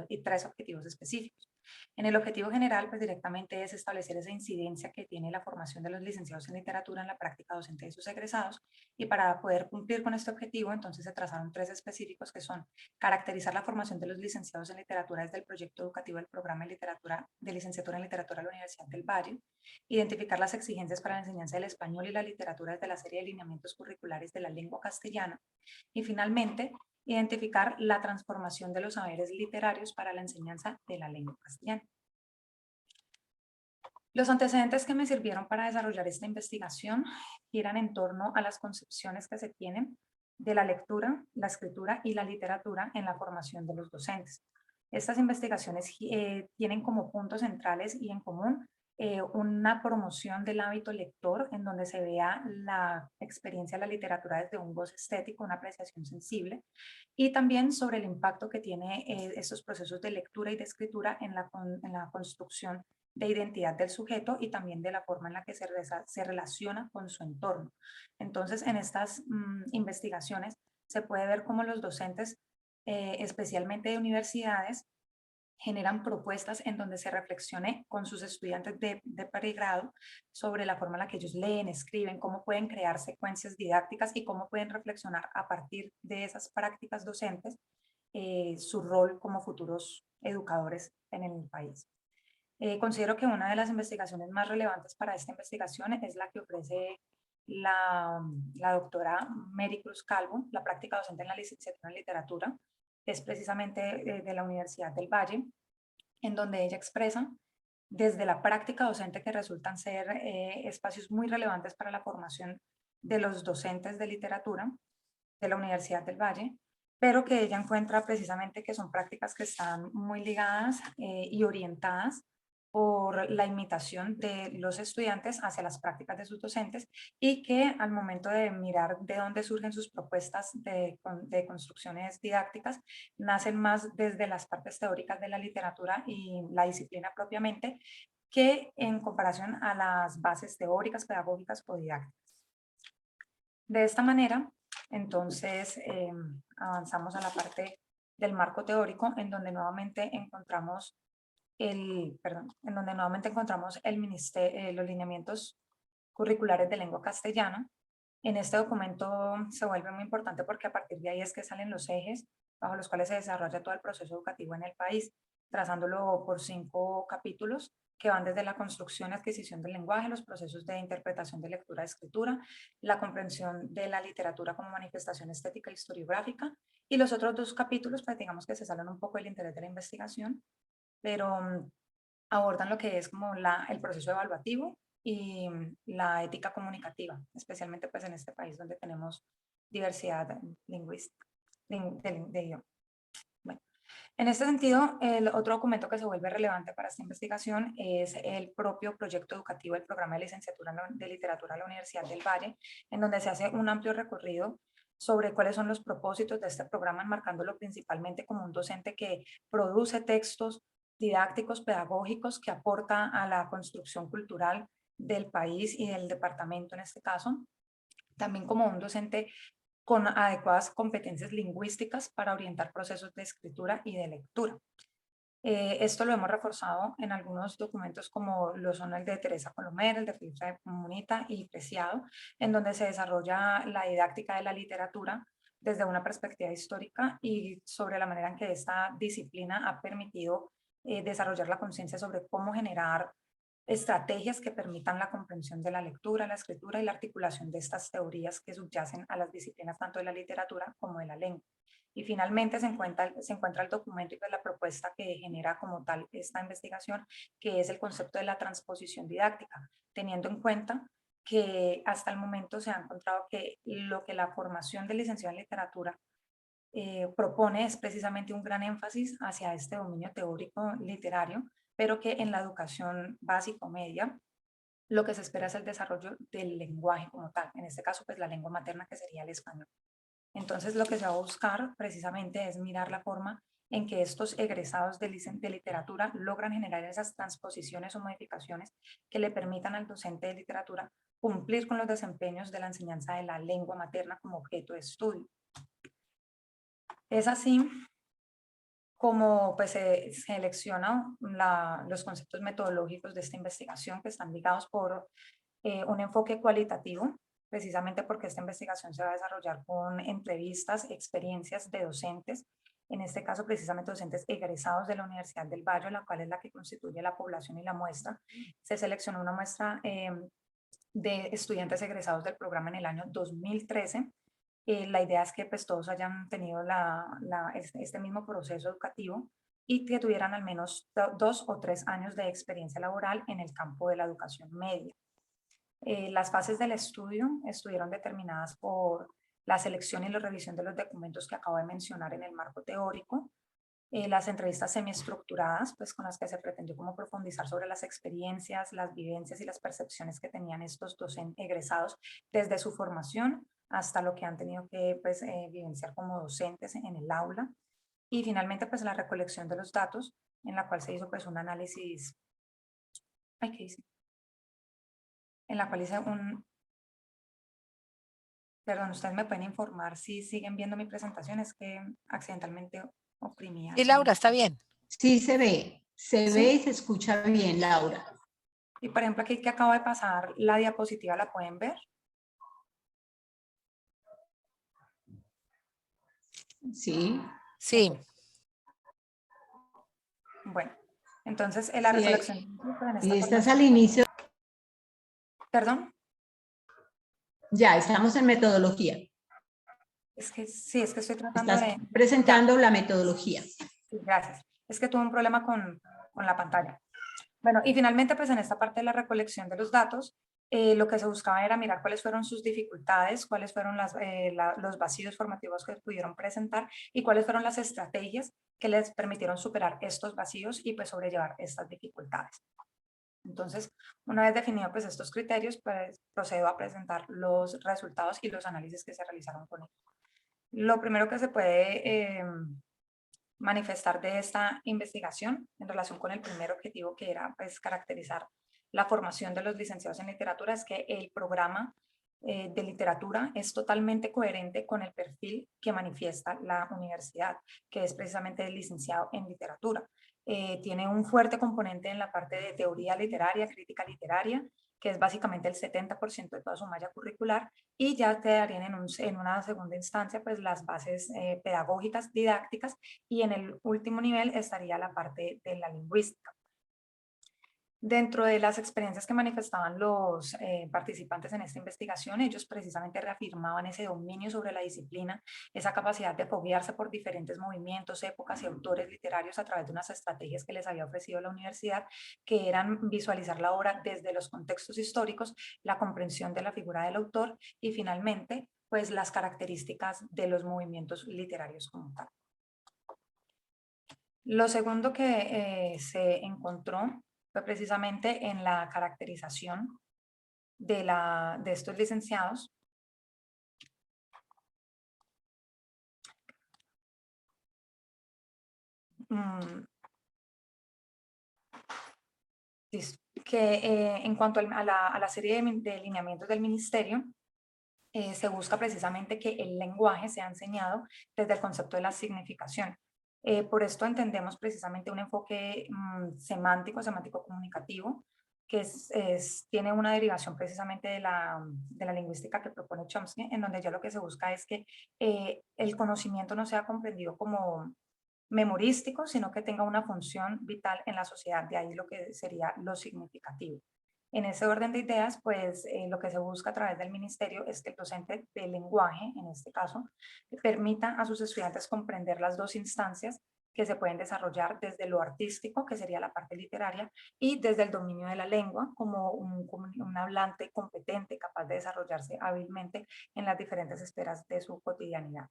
y tres objetivos específicos. En el objetivo general, pues directamente es establecer esa incidencia que tiene la formación de los licenciados en literatura en la práctica docente de sus egresados, y para poder cumplir con este objetivo, entonces se trazaron tres específicos que son caracterizar la formación de los licenciados en literatura desde el proyecto educativo del programa de licenciatura en literatura de la Universidad del Valle, identificar las exigencias para la enseñanza del español y la literatura desde la serie de lineamientos curriculares de la lengua castellana, y finalmente, identificar la transformación de los saberes literarios para la enseñanza de la lengua castellana. Los antecedentes que me sirvieron para desarrollar esta investigación giran en torno a las concepciones que se tienen de la lectura, la escritura y la literatura en la formación de los docentes. Estas investigaciones tienen como puntos centrales y en común una promoción del hábito lector, en donde se vea la experiencia de la literatura desde un goce estético, una apreciación sensible, y también sobre el impacto que tiene estos procesos de lectura y de escritura en la construcción de identidad del sujeto y también de la forma en la que se relaciona con su entorno. Entonces, en estas investigaciones se puede ver cómo los docentes, especialmente de universidades, generan propuestas en donde se reflexione con sus estudiantes de pregrado sobre la forma en la que ellos leen, escriben, cómo pueden crear secuencias didácticas y cómo pueden reflexionar a partir de esas prácticas docentes su rol como futuros educadores en el país. Considero que una de las investigaciones más relevantes para esta investigación es la que ofrece la doctora Mary Cruz Calvo, la práctica docente en la licenciatura en literatura, es precisamente de la Universidad del Valle, en donde ella expresa desde la práctica docente que resultan ser espacios muy relevantes para la formación de los docentes de literatura de la Universidad del Valle, pero que ella encuentra precisamente que son prácticas que están muy ligadas y orientadas por la imitación de los estudiantes hacia las prácticas de sus docentes, y que al momento de mirar de dónde surgen sus propuestas de construcciones didácticas, nacen más desde las partes teóricas de la literatura y la disciplina propiamente, que en comparación a las bases teóricas, pedagógicas o didácticas. De esta manera, entonces, avanzamos a la parte del marco teórico, en donde nuevamente encontramos los lineamientos curriculares de lengua castellana. En este documento se vuelve muy importante porque a partir de ahí es que salen los ejes bajo los cuales se desarrolla todo el proceso educativo en el país, trazándolo por 5 capítulos que van desde la construcción y adquisición del lenguaje, los procesos de interpretación de lectura y escritura, la comprensión de la literatura como manifestación estética e historiográfica, y los otros 2 capítulos, pues digamos que se salen un poco del interés de la investigación, pero abordan lo que es como el proceso evaluativo y la ética comunicativa, especialmente pues en este país donde tenemos diversidad lingüística, de idioma. Bueno, en este sentido, el otro documento que se vuelve relevante para esta investigación es el propio proyecto educativo del programa de licenciatura de literatura de la Universidad del Valle, en donde se hace un amplio recorrido sobre cuáles son los propósitos de este programa, enmarcándolo principalmente como un docente que produce textos didácticos, pedagógicos, que aporta a la construcción cultural del país y del departamento en este caso, también como un docente con adecuadas competencias lingüísticas para orientar procesos de escritura y de lectura. Esto lo hemos reforzado en algunos documentos como lo son el de Teresa Colomer, el de Felipe Munita y Preciado, en donde se desarrolla la didáctica de la literatura desde una perspectiva histórica y sobre la manera en que esta disciplina ha permitido desarrollar la conciencia sobre cómo generar estrategias que permitan la comprensión de la lectura, la escritura y la articulación de estas teorías que subyacen a las disciplinas tanto de la literatura como de la lengua. Y finalmente se encuentra el documento y pues la propuesta que genera como tal esta investigación, que es el concepto de la transposición didáctica, teniendo en cuenta que hasta el momento se ha encontrado que lo que la formación de licenciado en literatura propone es precisamente un gran énfasis hacia este dominio teórico literario, pero que en la educación básica o media lo que se espera es el desarrollo del lenguaje como tal, en este caso pues la lengua materna, que sería el español. Entonces lo que se va a buscar precisamente es mirar la forma en que estos egresados de literatura logran generar esas transposiciones o modificaciones que le permitan al docente de literatura cumplir con los desempeños de la enseñanza de la lengua materna como objeto de estudio. Es así como pues, se selecciona los conceptos metodológicos de esta investigación, que están ligados por un enfoque cualitativo, precisamente porque esta investigación se va a desarrollar con entrevistas, experiencias de docentes, en este caso precisamente docentes egresados de la Universidad del Valle, la cual es la que constituye la población y la muestra. Se seleccionó una muestra de estudiantes egresados del programa en el año 2013. La idea es que pues, todos hayan tenido este mismo proceso educativo y que tuvieran al menos 2 o 3 años de experiencia laboral en el campo de la educación media. Las fases del estudio estuvieron determinadas por la selección y la revisión de los documentos que acabo de mencionar en el marco teórico, las entrevistas semiestructuradas, pues con las que se pretendió como profundizar sobre las experiencias, las vivencias y las percepciones que tenían estos docentes egresados desde su formación hasta lo que han tenido que pues, vivenciar como docentes en el aula. Y finalmente, pues la recolección de los datos, en la cual se hizo pues un análisis, ¿qué hice? En la cual hice perdón, ustedes me pueden informar si siguen viendo mi presentación, es que accidentalmente oprimía. Y Laura, está bien. Sí, se ve ¿Sí? y se escucha bien, Laura. Y por ejemplo, aquí que acabo de pasar la diapositiva, ¿la pueden ver? Sí. Sí. Bueno, entonces la recolección. Y estás al inicio. ¿Perdón? Ya, estamos en metodología. Es que sí, es que estoy tratando Estás presentando la metodología. Sí, gracias. Es que tuve un problema con la pantalla. Bueno, y finalmente, pues en esta parte de la recolección de los datos, lo que se buscaba era mirar cuáles fueron sus dificultades, cuáles fueron los vacíos formativos que pudieron presentar y cuáles fueron las estrategias que les permitieron superar estos vacíos y pues sobrellevar estas dificultades. Entonces, una vez definido pues estos criterios, pues procedo a presentar los resultados y los análisis que se realizaron con ellos. Lo primero que se puede manifestar de esta investigación en relación con el primer objetivo, que era pues caracterizar la formación de los licenciados en literatura, es que el programa de literatura es totalmente coherente con el perfil que manifiesta la universidad, que es precisamente el licenciado en literatura. Tiene un fuerte componente en la parte de teoría literaria, crítica literaria, que es básicamente el 70% de toda su malla curricular, y ya quedarían en una segunda instancia pues las bases pedagógicas, didácticas, y en el último nivel estaría la parte de la lingüística. Dentro de las experiencias que manifestaban los participantes en esta investigación, ellos precisamente reafirmaban ese dominio sobre la disciplina, esa capacidad de foguearse por diferentes movimientos, épocas y autores literarios a través de unas estrategias que les había ofrecido la universidad, que eran visualizar la obra desde los contextos históricos, la comprensión de la figura del autor y finalmente, pues las características de los movimientos literarios como tal. Lo segundo que se encontró fue precisamente en la caracterización de estos licenciados. Que en cuanto a la serie de lineamientos del ministerio, se busca precisamente que el lenguaje sea enseñado desde el concepto de la significación. Por esto entendemos precisamente un enfoque semántico comunicativo, que tiene una derivación precisamente de la lingüística que propone Chomsky, en donde ya lo que se busca es que el conocimiento no sea comprendido como memorístico, sino que tenga una función vital en la sociedad, de ahí lo que sería lo significativo. En ese orden de ideas, pues lo que se busca a través del ministerio es que el docente de lenguaje, en este caso, permita a sus estudiantes comprender las dos instancias que se pueden desarrollar desde lo artístico, que sería la parte literaria, y desde el dominio de la lengua como un hablante competente, capaz de desarrollarse hábilmente en las diferentes esferas de su cotidianidad.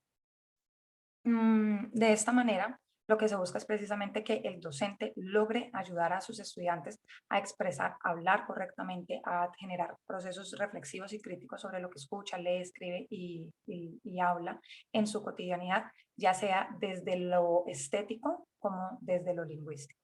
De esta manera, lo que se busca es precisamente que el docente logre ayudar a sus estudiantes a expresar, a hablar correctamente, a generar procesos reflexivos y críticos sobre lo que escucha, lee, escribe y habla en su cotidianidad, ya sea desde lo estético como desde lo lingüístico.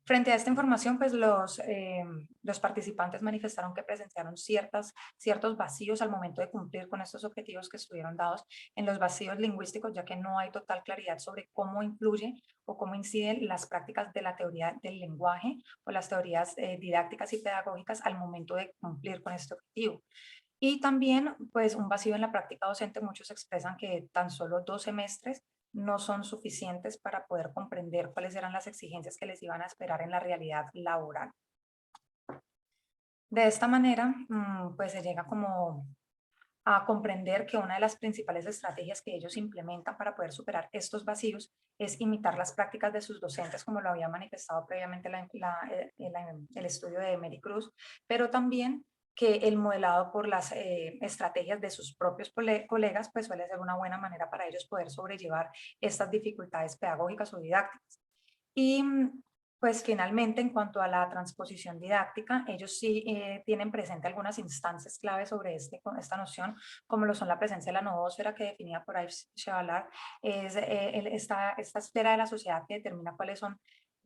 Frente a esta información, pues los participantes manifestaron que presenciaron ciertos vacíos al momento de cumplir con estos objetivos que estuvieron dados, en los vacíos lingüísticos, ya que no hay total claridad sobre cómo influye o cómo inciden las prácticas de la teoría del lenguaje o las teorías didácticas y pedagógicas al momento de cumplir con este objetivo. Y también, pues, un vacío en la práctica docente. Muchos expresan que tan solo 2 semestres no son suficientes para poder comprender cuáles eran las exigencias que les iban a esperar en la realidad laboral. De esta manera, pues se llega como a comprender que una de las principales estrategias que ellos implementan para poder superar estos vacíos es imitar las prácticas de sus docentes, como lo había manifestado previamente el estudio de Mary Cruz, pero también que el modelado por las estrategias de sus propios colegas pues suele ser una buena manera para ellos poder sobrellevar estas dificultades pedagógicas o didácticas. Y pues finalmente, en cuanto a la transposición didáctica, ellos sí tienen presente algunas instancias clave sobre esta noción, como lo son la presencia de la noósfera que definida por Yves Chevallard, es esta esfera de la sociedad que determina cuáles son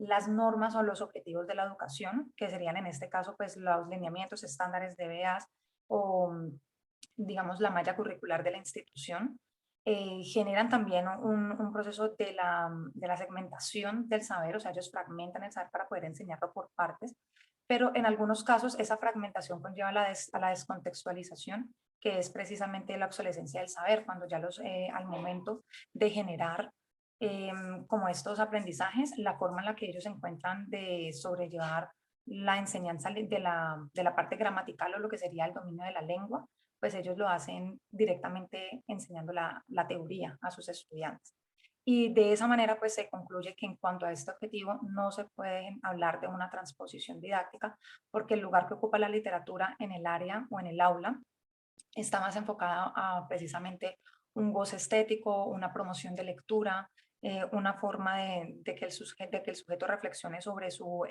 las normas o los objetivos de la educación, que serían en este caso pues los lineamientos, estándares, DBAs o digamos la malla curricular de la institución. Generan también un proceso de la segmentación del saber, o sea, ellos fragmentan el saber para poder enseñarlo por partes, pero en algunos casos esa fragmentación conlleva a la descontextualización, que es precisamente la obsolescencia del saber, cuando ya al momento de generar como estos aprendizajes, la forma en la que ellos encuentran de sobrellevar la enseñanza de la parte gramatical o lo que sería el dominio de la lengua, pues ellos lo hacen directamente enseñando la teoría a sus estudiantes. Y de esa manera pues se concluye que en cuanto a este objetivo no se puede hablar de una transposición didáctica, porque el lugar que ocupa la literatura en el área o en el aula está más enfocado a precisamente un goce estético, una promoción de lectura, una forma de que el sujeto reflexione sobre su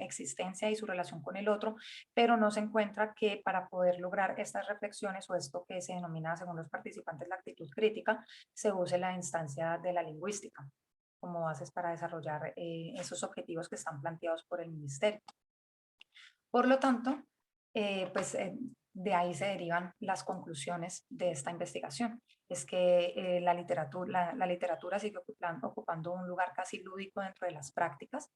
existencia y su relación con el otro, pero no se encuentra que para poder lograr estas reflexiones o esto que se denomina, según los participantes, la actitud crítica, se use la instancia de la lingüística como bases para desarrollar esos objetivos que están planteados por el ministerio. Por lo tanto, de ahí se derivan las conclusiones de esta investigación. Es que la literatura sigue ocupando un lugar casi lúdico dentro de las prácticas,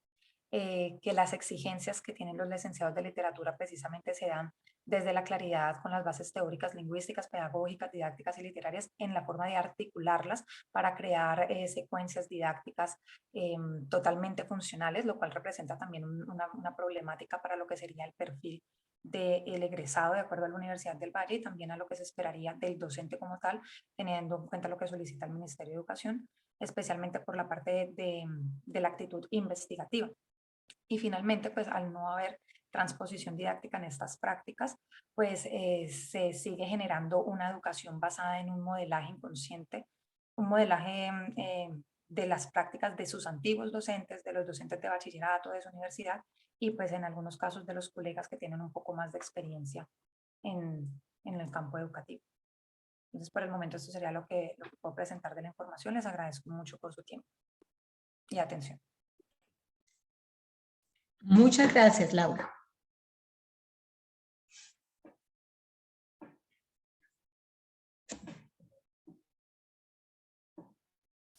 que las exigencias que tienen los licenciados de literatura precisamente se dan desde la claridad con las bases teóricas, lingüísticas, pedagógicas, didácticas y literarias en la forma de articularlas para crear secuencias didácticas totalmente funcionales, lo cual representa también una problemática para lo que sería el perfil del egresado de acuerdo a la Universidad del Valle y también a lo que se esperaría del docente como tal, teniendo en cuenta lo que solicita el Ministerio de Educación, especialmente por la parte de la actitud investigativa. Y finalmente, pues al no haber transposición didáctica en estas prácticas, pues se sigue generando una educación basada en un modelaje inconsciente, un modelaje de las prácticas de sus antiguos docentes, de los docentes de bachillerato, de su universidad, y pues en algunos casos de los colegas que tienen un poco más de experiencia en el campo educativo. Entonces, por el momento, esto sería lo que puedo presentar de la información. Les agradezco mucho por su tiempo y atención. Muchas gracias, Laura.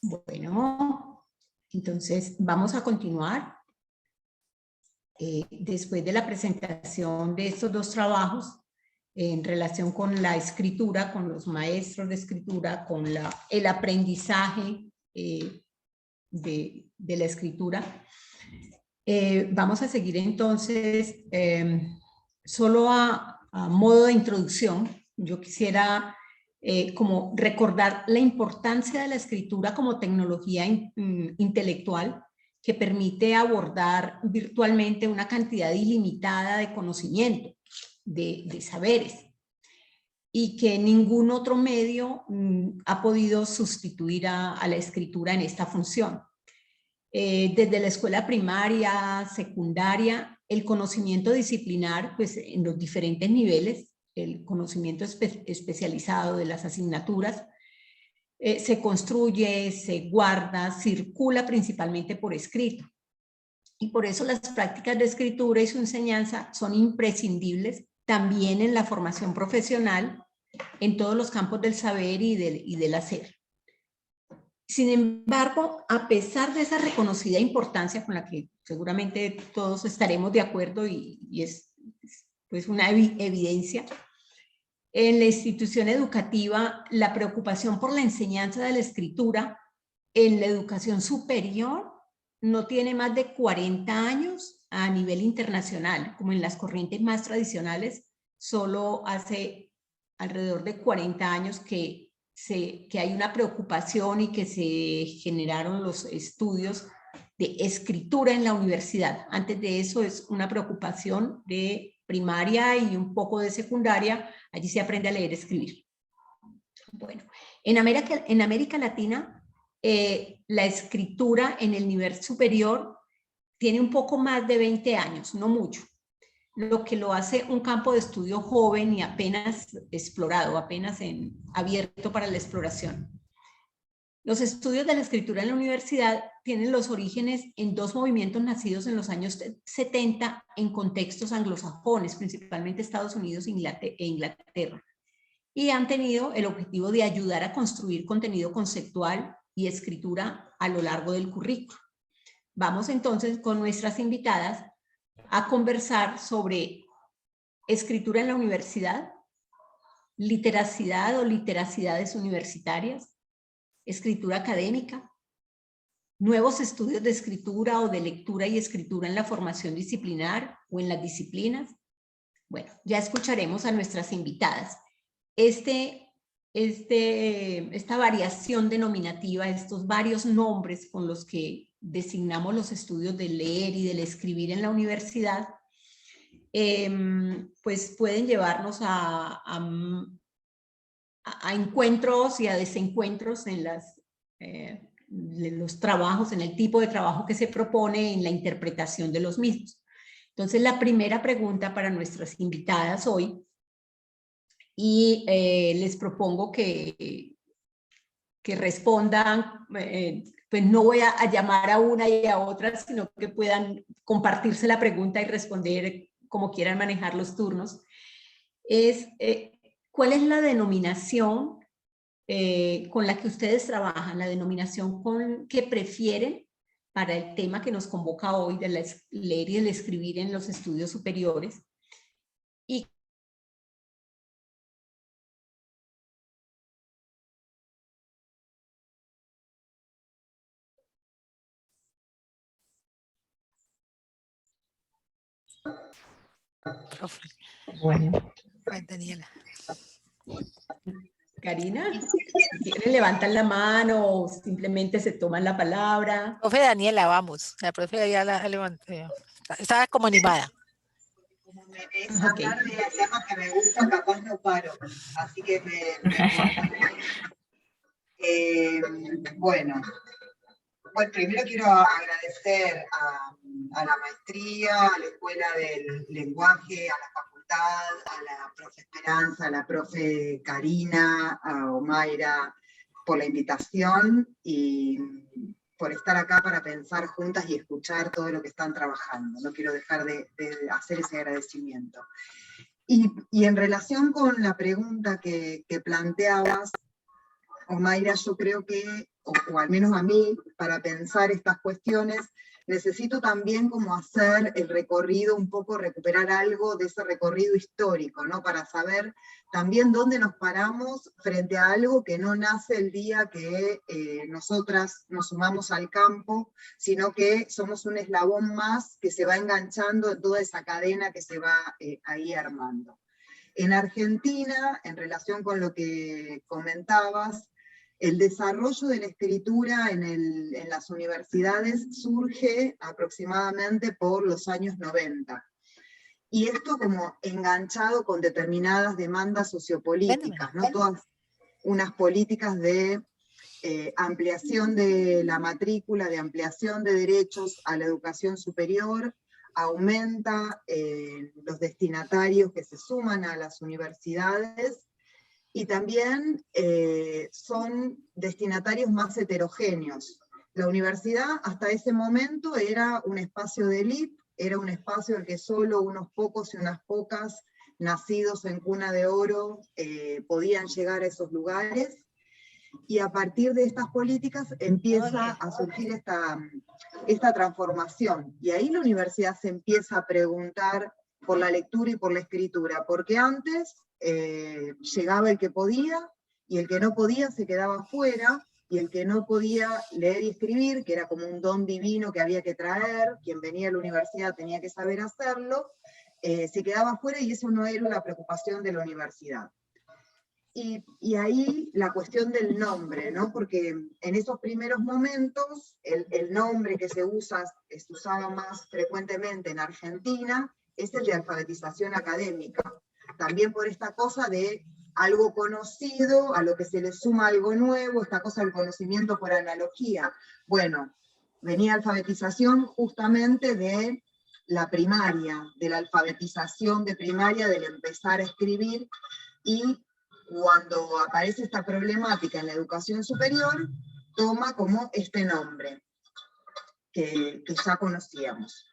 Bueno, entonces vamos a continuar. Después de la presentación de estos dos trabajos en relación con la escritura, con los maestros de escritura, con el aprendizaje de la escritura, vamos a seguir entonces, solo a modo de introducción, yo quisiera como recordar la importancia de la escritura como tecnología intelectual que permite abordar virtualmente una cantidad ilimitada de conocimiento, de saberes, y que ningún otro medio ha podido sustituir a la escritura en esta función. Desde la escuela primaria, secundaria, el conocimiento disciplinar, pues en los diferentes niveles, el conocimiento especializado de las asignaturas, se construye, se guarda, circula principalmente por escrito. Y por eso las prácticas de escritura y su enseñanza son imprescindibles también en la formación profesional, en todos los campos del saber y del hacer. Sin embargo, a pesar de esa reconocida importancia con la que seguramente todos estaremos de acuerdo y es pues una evidencia, en la institución educativa la preocupación por la enseñanza de la escritura en la educación superior no tiene más de 40 años a nivel internacional, como en las corrientes más tradicionales, solo hace alrededor de 40 años que hay una preocupación y que se generaron los estudios de escritura en la universidad. Antes de eso es una preocupación de primaria y un poco de secundaria, allí se aprende a leer y escribir. Bueno, en América Latina, la escritura en el nivel superior tiene un poco más de 20 años, no mucho, lo que lo hace un campo de estudio joven y apenas explorado, apenas abierto para la exploración. Los estudios de la escritura en la universidad tienen los orígenes en dos movimientos nacidos en los años 70 en contextos anglosajones, principalmente Estados Unidos e Inglaterra, y han tenido el objetivo de ayudar a construir contenido conceptual y escritura a lo largo del currículo. Vamos entonces con nuestras invitadas a conversar sobre escritura en la universidad, literacidad o literacidades universitarias, escritura académica, nuevos estudios de escritura o de lectura y escritura en la formación disciplinar o en las disciplinas. Bueno, ya escucharemos a nuestras invitadas. Esta variación denominativa, estos varios nombres con los que designamos los estudios del leer y del escribir en la universidad, pues pueden llevarnos a encuentros y a desencuentros en los trabajos, en el tipo de trabajo que se propone, en la interpretación de los mismos. Entonces, la primera pregunta para nuestras invitadas hoy, y les propongo que respondan, pues no voy a llamar a una y a otra, sino que puedan compartirse la pregunta y responder como quieran manejar los turnos, es ¿cuál es la denominación con la que ustedes trabajan, la denominación que prefieren para el tema que nos convoca hoy de leer y el escribir en los estudios superiores? Y Profe. bueno, Ay, Daniela. Karina, si quieren levantan la mano o simplemente se toman la palabra. Profe Daniela, vamos. La profe ya la levanté. Estaba como animada. Es hablar de temas que me gustan, capaz no paro. Así que bueno, primero quiero agradecer a la maestría, a la Escuela del Lenguaje, a la facultad, a la profe Esperanza, a la profe Karina, a Omaira, por la invitación y por estar acá para pensar juntas y escuchar todo lo que están trabajando. No quiero dejar de hacer ese agradecimiento. Y en relación con la pregunta que planteabas, Omaira, yo creo que, o al menos a mí, para pensar estas cuestiones, necesito también como hacer el recorrido, un poco recuperar algo de ese recorrido histórico, ¿no? Para saber también dónde nos paramos frente a algo que no nace el día que nosotras nos sumamos al campo, sino que somos un eslabón más que se va enganchando en toda esa cadena que se va ahí armando. En Argentina, en relación con lo que comentabas, el desarrollo de la escritura en las universidades surge aproximadamente por los años 90. Y esto como enganchado con determinadas demandas sociopolíticas, ¿no? Todas unas políticas de ampliación de la matrícula, de ampliación de derechos a la educación superior, aumenta los destinatarios que se suman a las universidades, y también son destinatarios más heterogéneos. la universidad hasta ese momento era un espacio de élite, era un espacio en el que solo unos pocos y unas pocas nacidos en cuna de oro podían llegar a esos lugares, y a partir de estas políticas empieza a surgir esta transformación, y ahí la universidad se empieza a preguntar por la lectura y por la escritura, porque antes llegaba el que podía, y el que no podía se quedaba fuera, y el que no podía leer y escribir, que era como un don divino que había que traer, quien venía a la universidad tenía que saber hacerlo, se quedaba fuera, y eso no era una preocupación de la universidad. Y ahí la cuestión del nombre, ¿no? Porque en esos primeros momentos el nombre que se usaba más frecuentemente en Argentina es el de alfabetización académica, también por esta cosa de algo conocido, a lo que se le suma algo nuevo, esta cosa del conocimiento por analogía. Bueno, venía alfabetización justamente de la primaria, de la alfabetización de primaria, del empezar a escribir, y cuando aparece esta problemática en la educación superior, toma como este nombre que ya conocíamos.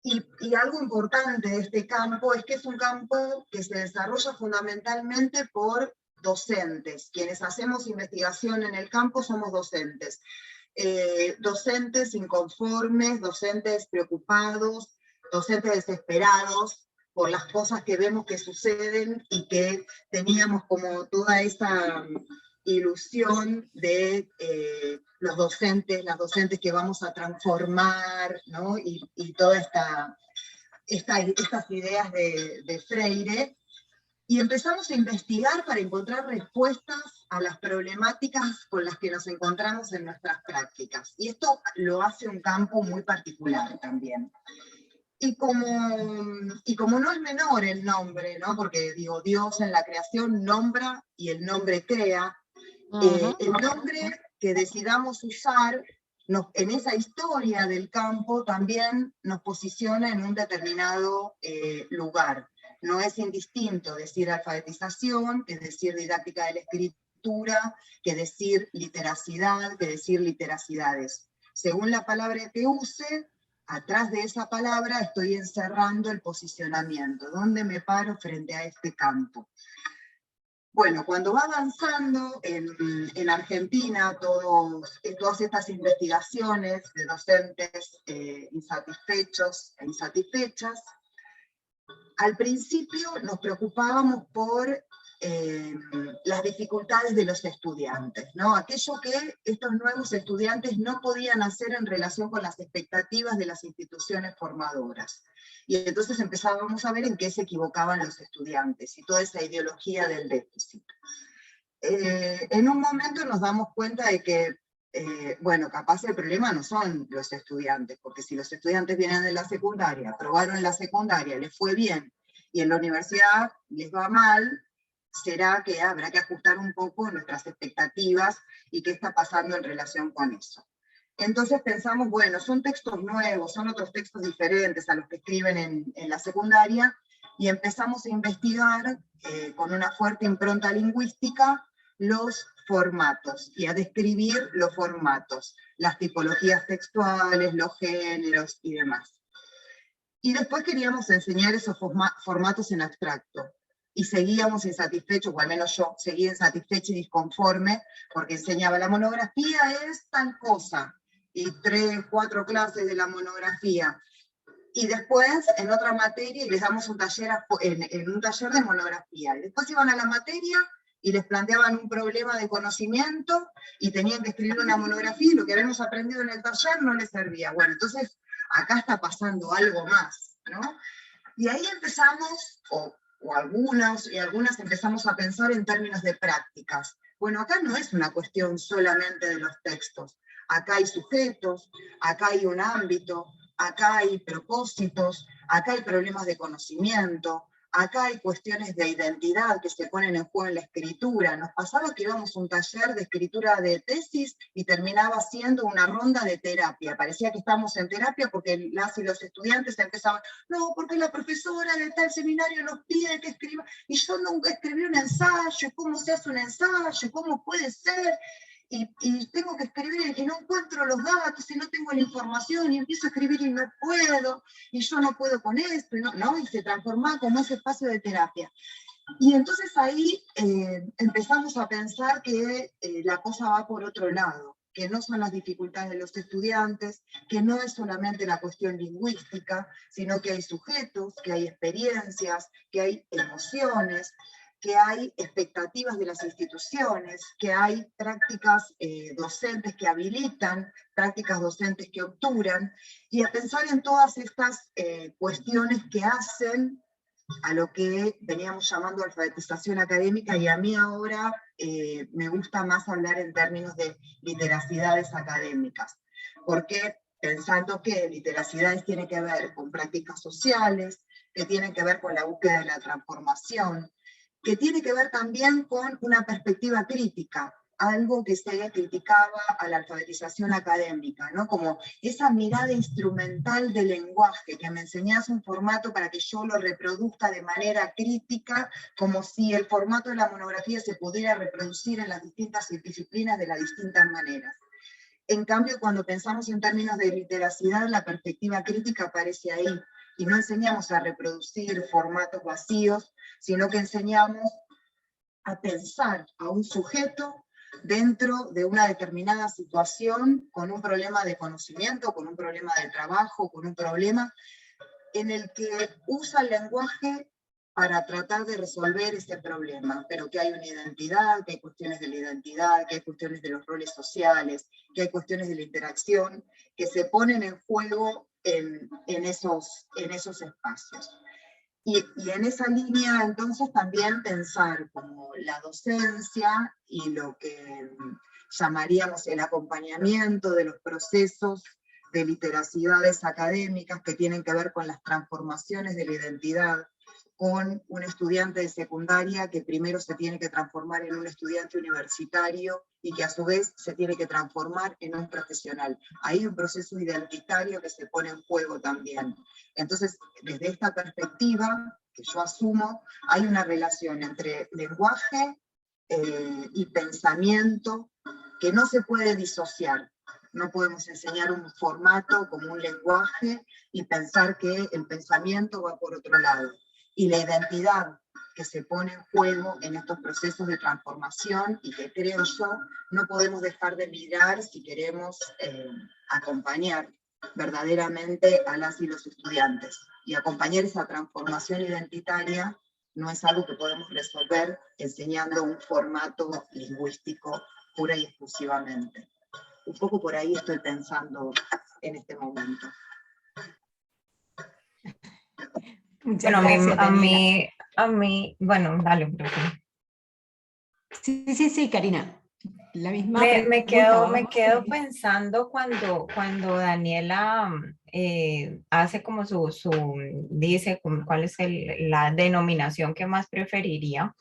Y algo importante de este campo es que es un campo que se desarrolla fundamentalmente por docentes. Quienes hacemos investigación en el campo somos docentes. Docentes inconformes, docentes preocupados, docentes desesperados por las cosas que vemos que suceden, y que teníamos como toda esa ilusión de los docentes, las docentes que vamos a transformar, ¿no? Y todas estas ideas de Freire, y empezamos a investigar para encontrar respuestas a las problemáticas con las que nos encontramos en nuestras prácticas. Y esto lo hace un campo muy particular también. Y como no es menor el nombre, ¿no? Porque digo, Dios en la creación nombra y el nombre crea, el nombre que decidamos usar en esa historia del campo también nos posiciona en un determinado lugar. No es indistinto decir alfabetización, que decir didáctica de la escritura, que decir literacidad, que decir literacidades. Según la palabra que use, atrás de esa palabra estoy encerrando el posicionamiento, ¿dónde me paro frente a este campo? Bueno, cuando va avanzando en Argentina todas estas investigaciones de docentes insatisfechos e insatisfechas, al principio nos preocupábamos por las dificultades de los estudiantes, ¿no? Aquello que estos nuevos estudiantes no podían hacer en relación con las expectativas de las instituciones formadoras. Y entonces empezábamos a ver en qué se equivocaban los estudiantes, y toda esa ideología del déficit. En un momento nos damos cuenta de que, bueno, capaz el problema no son los estudiantes, porque si los estudiantes vienen de la secundaria, aprobaron en la secundaria, les fue bien, y en la universidad les va mal, será que habrá que ajustar un poco nuestras expectativas y qué está pasando en relación con eso. Entonces pensamos, bueno, son textos nuevos, son otros textos diferentes a los que escriben en la secundaria, y empezamos a investigar con una fuerte impronta lingüística los formatos, y a describir los formatos, las tipologías textuales, los géneros y demás. Y después queríamos enseñar esos formatos en abstracto, y seguíamos insatisfechos, o al menos yo seguía insatisfecha y disconforme, porque enseñaba la monografía es tal cosa, y 3, 4 clases de la monografía, y después en otra materia, y les damos un taller en un taller de monografía, y después iban a la materia y les planteaban un problema de conocimiento, y tenían que escribir una monografía, y lo que habíamos aprendido en el taller no les servía. Bueno, entonces acá está pasando algo más, ¿no? Y ahí empezamos, o algunas empezamos a pensar en términos de prácticas. Bueno, acá no es una cuestión solamente de los textos, acá hay sujetos, acá hay un ámbito, acá hay propósitos, acá hay problemas de conocimiento, acá hay cuestiones de identidad que se ponen en juego en la escritura. Nos pasaba que íbamos a un taller de escritura de tesis y terminaba siendo una ronda de terapia. Parecía que estábamos en terapia porque las y los estudiantes empezaban, no, porque la profesora de tal seminario nos pide que escriba, y yo nunca escribí un ensayo, ¿cómo se hace un ensayo? ¿Cómo puede ser? y tengo que escribir y no encuentro los datos y no tengo la información y empiezo a escribir y no puedo, y yo no puedo con esto, ¿no? Y se transformaba como ese espacio de terapia. Y entonces ahí empezamos a pensar que la cosa va por otro lado, que no son las dificultades de los estudiantes, que no es solamente la cuestión lingüística, sino que hay sujetos, que hay experiencias, que hay emociones, que hay expectativas de las instituciones, que hay prácticas docentes que habilitan, prácticas docentes que obturan, y a pensar en todas estas cuestiones que hacen a lo que veníamos llamando alfabetización académica, y a mí ahora me gusta más hablar en términos de literacidades académicas, porque pensando que literacidades tiene que ver con prácticas sociales, que tienen que ver con la búsqueda de la transformación, que tiene que ver también con una perspectiva crítica, algo que se criticaba a la alfabetización académica, ¿no? Como esa mirada instrumental del lenguaje, que me enseñas un formato para que yo lo reproduzca de manera crítica, como si el formato de la monografía se pudiera reproducir en las distintas disciplinas de las distintas maneras. En cambio, cuando pensamos en términos de literacidad, la perspectiva crítica aparece ahí, y no enseñamos a reproducir formatos vacíos, sino que enseñamos a pensar a un sujeto dentro de una determinada situación, con un problema de conocimiento, con un problema de trabajo, con un problema en el que usa el lenguaje para tratar de resolver ese problema, pero que hay una identidad, que hay cuestiones de la identidad, que hay cuestiones de los roles sociales, que hay cuestiones de la interacción, que se ponen en juego en esos espacios. Y en esa línea, entonces, también pensar como la docencia y lo que llamaríamos el acompañamiento de los procesos de literacidades académicas que tienen que ver con las transformaciones de la identidad, con un estudiante de secundaria que primero se tiene que transformar en un estudiante universitario y que a su vez se tiene que transformar en un profesional. Hay un proceso identitario que se pone en juego también. Entonces, desde esta perspectiva, que yo asumo, hay una relación entre lenguaje y pensamiento que no se puede disociar. No podemos enseñar un formato como un lenguaje y pensar que el pensamiento va por otro lado. Y la identidad que se pone en juego en estos procesos de transformación, y que creo yo no podemos dejar de mirar si queremos acompañar verdaderamente a las y los estudiantes. Y acompañar esa transformación identitaria no es algo que podemos resolver enseñando un formato lingüístico pura y exclusivamente. Un poco por ahí estoy pensando en este momento. Muchas Bueno, gracias, Daniela. a mí, bueno, dale, profe. Sí, Karina. La misma Me pregunta, me vamos. quedo pensando cuando Daniela hace como dice cuál es la denominación que más preferiría,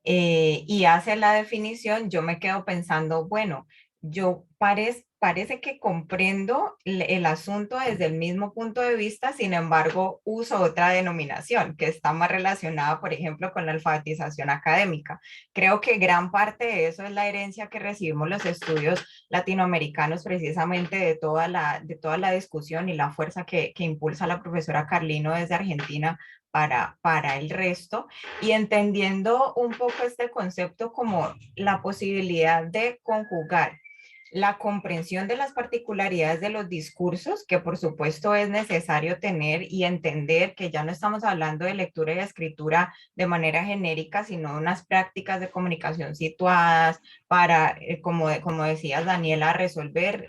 y hace la definición. Yo me quedo pensando, bueno, yo parece que comprendo el asunto desde el mismo punto de vista, sin embargo, uso otra denominación que está más relacionada, por ejemplo, con la alfabetización académica. Creo que gran parte de eso es la herencia que recibimos los estudios latinoamericanos, precisamente de toda la discusión y la fuerza que impulsa la profesora Carlino desde Argentina para el resto, y entendiendo un poco este concepto como la posibilidad de conjugar la comprensión de las particularidades de los discursos, que por supuesto es necesario tener y entender que ya no estamos hablando de lectura y escritura de manera genérica, sino unas prácticas de comunicación situadas para, como decías, Daniela, resolver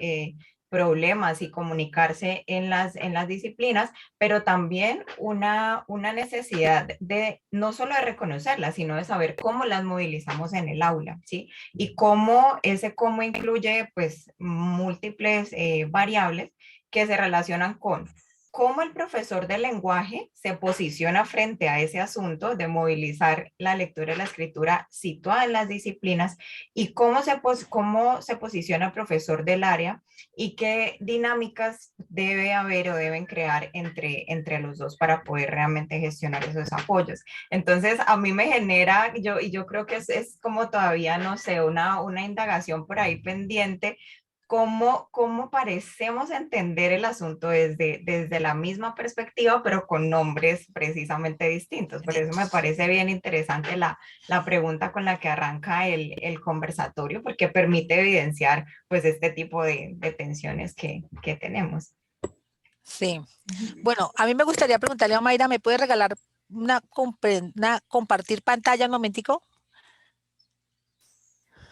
problemas y comunicarse en las disciplinas, pero también una necesidad de no solo de reconocerlas, sino de saber cómo las movilizamos en el aula, ¿sí? Y cómo incluye pues múltiples variables que se relacionan con cómo el profesor de lenguaje se posiciona frente a ese asunto de movilizar la lectura y la escritura situada en las disciplinas y cómo se posiciona el profesor del área y qué dinámicas debe haber o deben crear entre los dos para poder realmente gestionar esos apoyos. Entonces, a mí me genera, yo creo que es como todavía, no sé, una indagación por ahí pendiente. ¿Cómo parecemos entender el asunto desde la misma perspectiva, pero con nombres precisamente distintos? Por eso me parece bien interesante la pregunta con la que arranca el conversatorio, porque permite evidenciar pues este tipo de tensiones que tenemos. Sí. Bueno, a mí me gustaría preguntarle a Mayra, ¿me puede regalar una compartir pantalla un momentico?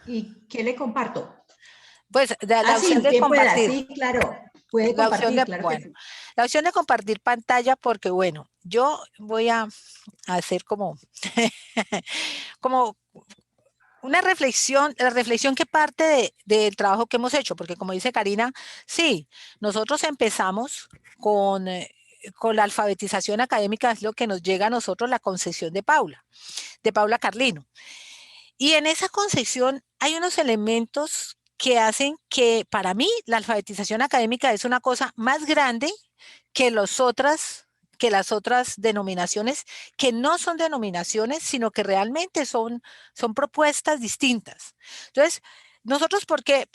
¿Y qué le comparto? Pues la Ah, sí, opción de usted pueda, compartir. sí, claro. Puede La opción compartir, de, claro que bueno, sí. la opción de compartir pantalla, porque bueno, yo voy a hacer como, como una reflexión, la reflexión que parte del trabajo que hemos hecho, porque como dice Karina, sí, nosotros empezamos con la alfabetización académica, es lo que nos llega a nosotros la concepción de Paula Carlino. Y en esa concepción hay unos elementos que hacen que para mí la alfabetización académica es una cosa más grande que que las otras denominaciones, que no son denominaciones, sino que realmente son propuestas distintas. Entonces, nosotros, por qué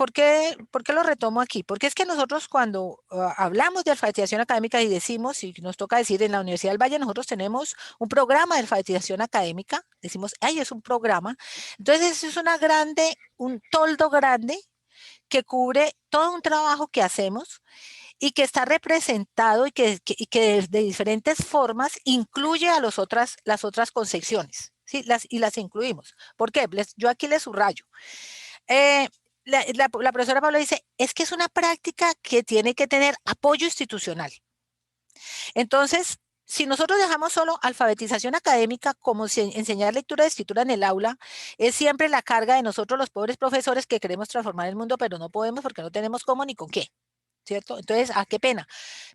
lo retomo aquí? Porque es que nosotros cuando hablamos de alfabetización académica y decimos, y nos toca decir en la Universidad del Valle, nosotros tenemos un programa de alfabetización académica, decimos, ay, es un programa. Entonces, es un toldo grande que cubre todo un trabajo que hacemos y que está representado y que de diferentes formas incluye a las otras concepciones, ¿sí? Y las incluimos. ¿Por qué? Yo aquí les subrayo. Eh, la profesora Paula dice, es que es una práctica que tiene que tener apoyo institucional. Entonces, si nosotros dejamos solo alfabetización académica como si enseñar lectura y escritura en el aula, es siempre la carga de nosotros los pobres profesores que queremos transformar el mundo, pero no podemos porque no tenemos cómo ni con qué. ¿Cierto? Entonces, qué pena.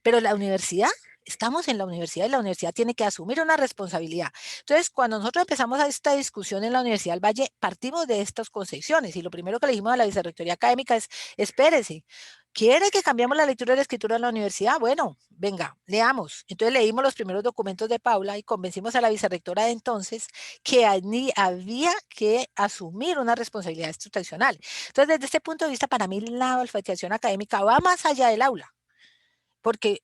Pero la universidad, estamos en la universidad y la universidad tiene que asumir una responsabilidad. Entonces, cuando nosotros empezamos a esta discusión en la Universidad del Valle, partimos de estas concepciones y lo primero que le dijimos a la vicerrectoría académica es, espérese, ¿quiere que cambiemos la lectura y la escritura en la universidad? Bueno, venga, leamos. Entonces leímos los primeros documentos de Paula y convencimos a la vicerrectora de entonces que había que asumir una responsabilidad institucional. Entonces, desde este punto de vista, para mí la alfabetización académica va más allá del aula, porque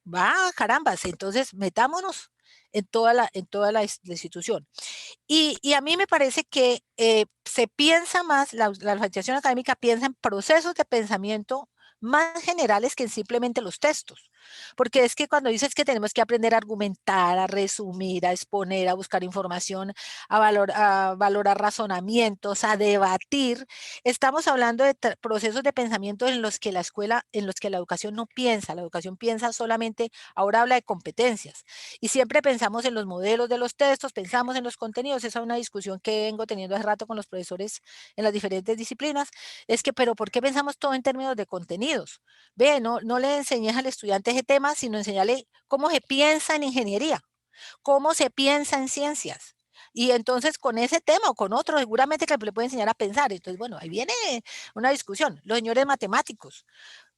carambas, entonces metámonos en toda la institución. Y a mí me parece que se piensa más, la alfabetización académica piensa en procesos de pensamiento más generales que en simplemente los textos. Porque es que cuando dices que tenemos que aprender a argumentar, a resumir, a exponer, a buscar información, a valorar razonamientos, a debatir, estamos hablando de procesos de pensamiento en los que en los que la educación no piensa. La educación piensa solamente, ahora habla de competencias. Y siempre pensamos en los modelos de los textos, pensamos en los contenidos. Esa es una discusión que vengo teniendo hace rato con los profesores en las diferentes disciplinas. Es que, pero ¿por qué pensamos todo en términos de contenidos? Ve, no le enseñes al estudiante ese tema, sino enseñarle cómo se piensa en ingeniería, cómo se piensa en ciencias. Y entonces con ese tema o con otro, seguramente que le puede enseñar a pensar. Entonces, bueno, ahí viene una discusión. Los señores matemáticos,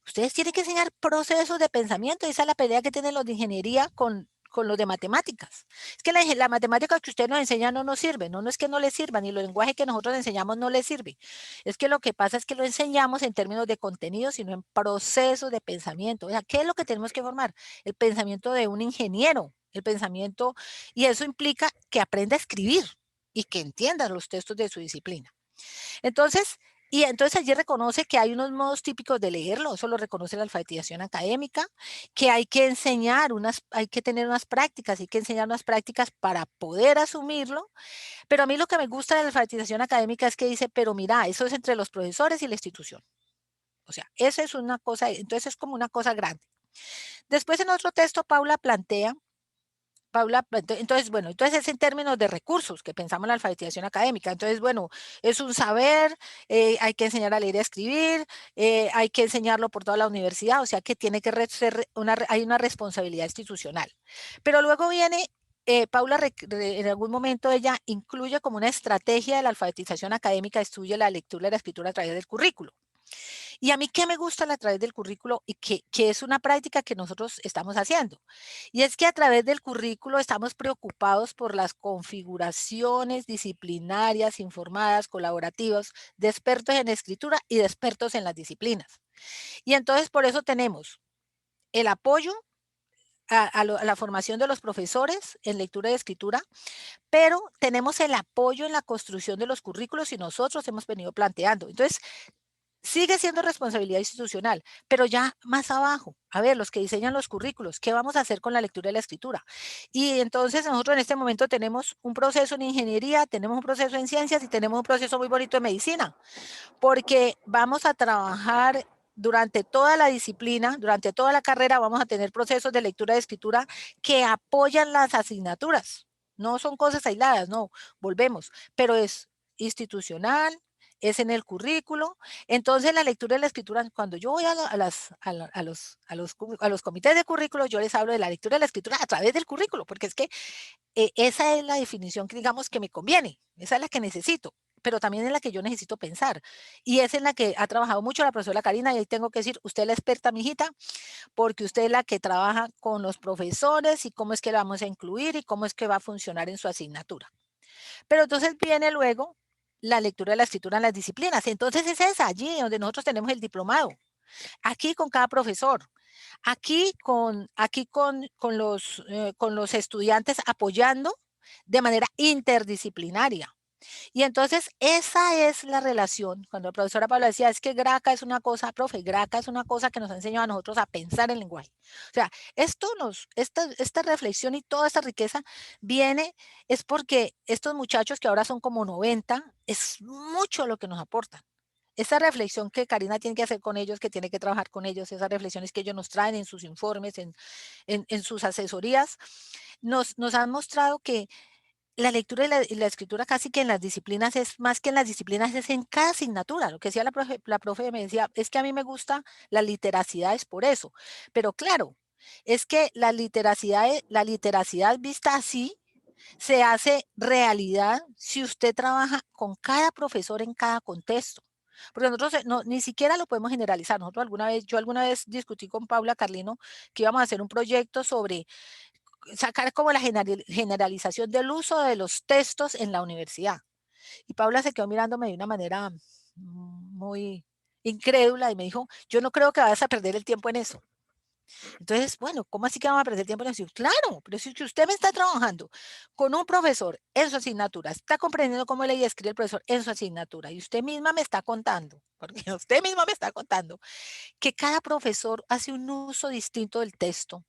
ustedes tienen que enseñar procesos de pensamiento. Esa es la pelea que tienen los de ingeniería con los de matemáticas. Es que la matemática que usted nos enseña no nos sirve, no es que no le sirva, ni el lenguaje que nosotros enseñamos no le sirve. Es que lo que pasa es que lo enseñamos en términos de contenido, sino en procesos de pensamiento. O sea, ¿qué es lo que tenemos que formar? El pensamiento de un ingeniero, el pensamiento, y eso implica que aprenda a escribir y que entienda los textos de su disciplina. Entonces allí reconoce que hay unos modos típicos de leerlo, eso lo reconoce la alfabetización académica, que hay que hay que tener unas prácticas, hay que enseñar unas prácticas para poder asumirlo, pero a mí lo que me gusta de la alfabetización académica es que dice, pero mira, eso es entre los profesores y la institución. O sea, eso es una cosa, entonces es como una cosa grande. Después en otro texto, Paula plantea Paula, entonces, bueno, entonces es en términos de recursos que pensamos en la alfabetización académica. Entonces, bueno, es un saber, hay que enseñar a leer y a escribir, hay que enseñarlo por toda la universidad, o sea que tiene que ser hay una responsabilidad institucional. Pero luego viene, Paula, en algún momento ella incluye como una estrategia de la alfabetización académica, estudia la lectura y la escritura a través del currículo. Y a mí, ¿qué me gusta a través del currículo? Y que es una práctica que nosotros estamos haciendo. Y es que a través del currículo estamos preocupados por las configuraciones disciplinarias, informadas, colaborativas, de expertos en escritura y de expertos en las disciplinas. Y entonces por eso tenemos el apoyo a la formación de los profesores en lectura y escritura, pero tenemos el apoyo en la construcción de los currículos y nosotros hemos venido planteando. Entonces, sigue siendo responsabilidad institucional, pero ya más abajo, a ver, los que diseñan los currículos, ¿qué vamos a hacer con la lectura y la escritura? Y entonces nosotros en este momento tenemos un proceso en ingeniería, tenemos un proceso en ciencias y tenemos un proceso muy bonito en medicina, porque vamos a trabajar durante toda la disciplina, durante toda la carrera, vamos a tener procesos de lectura y escritura que apoyan las asignaturas. No son cosas aisladas, no, volvemos, pero es institucional, es en el currículo. Entonces, la lectura y la escritura, cuando yo voy a los comités de currículo, yo les hablo de la lectura y la escritura a través del currículo, porque es que esa es la definición que digamos que me conviene, esa es la que necesito, pero también es la que yo necesito pensar. Y es en la que ha trabajado mucho la profesora Karina, y ahí tengo que decir, usted es la experta, mijita, porque usted es la que trabaja con los profesores y cómo es que la vamos a incluir y cómo es que va a funcionar en su asignatura. Pero entonces viene luego la lectura y la escritura en las disciplinas. Entonces es allí donde nosotros tenemos el diplomado. Aquí con cada profesor, aquí con los estudiantes apoyando de manera interdisciplinaria. Y entonces esa es la relación. Cuando la profesora Paula decía, es que Graca es una cosa, profe, Graca es una cosa que nos ha enseñado a nosotros a pensar en lenguaje. O sea, esta reflexión y toda esta riqueza viene, es porque estos muchachos que ahora son como 90, es mucho lo que nos aportan. Esa reflexión que Karina tiene que hacer con ellos, que tiene que trabajar con ellos, esas reflexiones que ellos nos traen en sus informes, en sus asesorías, nos han mostrado que la lectura y la escritura casi que en las disciplinas es más que en las disciplinas, es en cada asignatura. Lo que decía la profe me decía, es que a mí me gusta la literacidad, es por eso. Pero claro, es que la literacidad vista así se hace realidad si usted trabaja con cada profesor en cada contexto. Porque nosotros ni siquiera lo podemos generalizar. Yo alguna vez discutí con Paula Carlino que íbamos a hacer un proyecto sobre sacar como la generalización del uso de los textos en la universidad. Y Paula se quedó mirándome de una manera muy incrédula y me dijo, yo no creo que vayas a perder el tiempo en eso. Entonces, bueno, ¿cómo así que vamos a perder tiempo en eso? Claro, pero si usted me está trabajando con un profesor en su asignatura, está comprendiendo cómo lee y escribe el profesor en su asignatura, y usted misma me está contando, porque usted misma me está contando, que cada profesor hace un uso distinto del texto,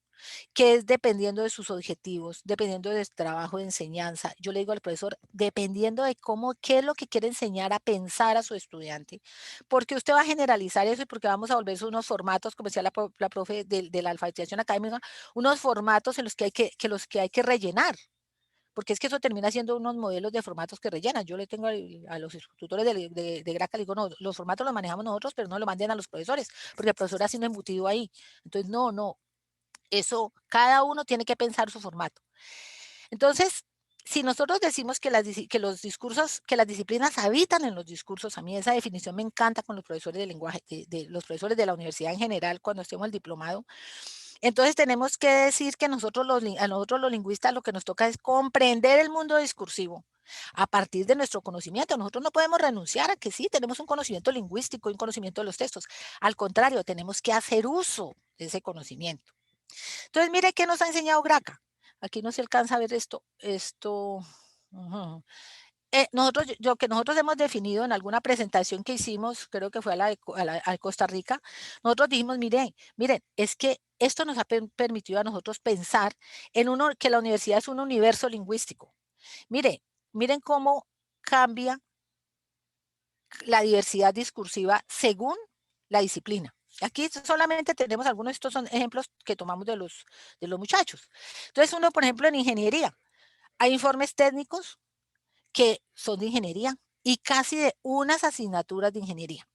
que es dependiendo de sus objetivos, dependiendo de su trabajo de enseñanza. Yo le digo al profesor, dependiendo de qué es lo que quiere enseñar a pensar a su estudiante, porque usted va a generalizar eso y porque vamos a volverse unos formatos, como decía la profe de la alfabetización académica, unos formatos en los que hay que rellenar. Porque es que eso termina siendo unos modelos de formatos que rellenan. Yo le tengo a los tutores de Graca, le digo, no, los formatos los manejamos nosotros, pero no lo manden a los profesores, porque el profesor hace un embutido ahí. Entonces, no, eso, cada uno tiene que pensar su formato. Entonces, si nosotros decimos que los discursos, que las disciplinas habitan en los discursos, a mí esa definición me encanta con los profesores de lenguaje, de los profesores de la universidad en general, cuando estemos el diplomado. Entonces tenemos que decir que a nosotros los lingüistas lo que nos toca es comprender el mundo discursivo a partir de nuestro conocimiento. Nosotros no podemos renunciar a que sí, tenemos un conocimiento lingüístico y un conocimiento de los textos. Al contrario, tenemos que hacer uso de ese conocimiento. Entonces, mire qué nos ha enseñado Graca. Aquí no se alcanza a ver esto. Lo que nosotros hemos definido en alguna presentación que hicimos, creo que fue a Costa Rica, nosotros dijimos, miren, es que esto nos ha permitido a nosotros pensar que la universidad es un universo lingüístico. Miren cómo cambia la diversidad discursiva según la disciplina. Aquí solamente tenemos algunos, estos son ejemplos que tomamos de los muchachos. Entonces uno, por ejemplo, en ingeniería, hay informes técnicos que son de ingeniería y casi de unas asignaturas de ingeniería.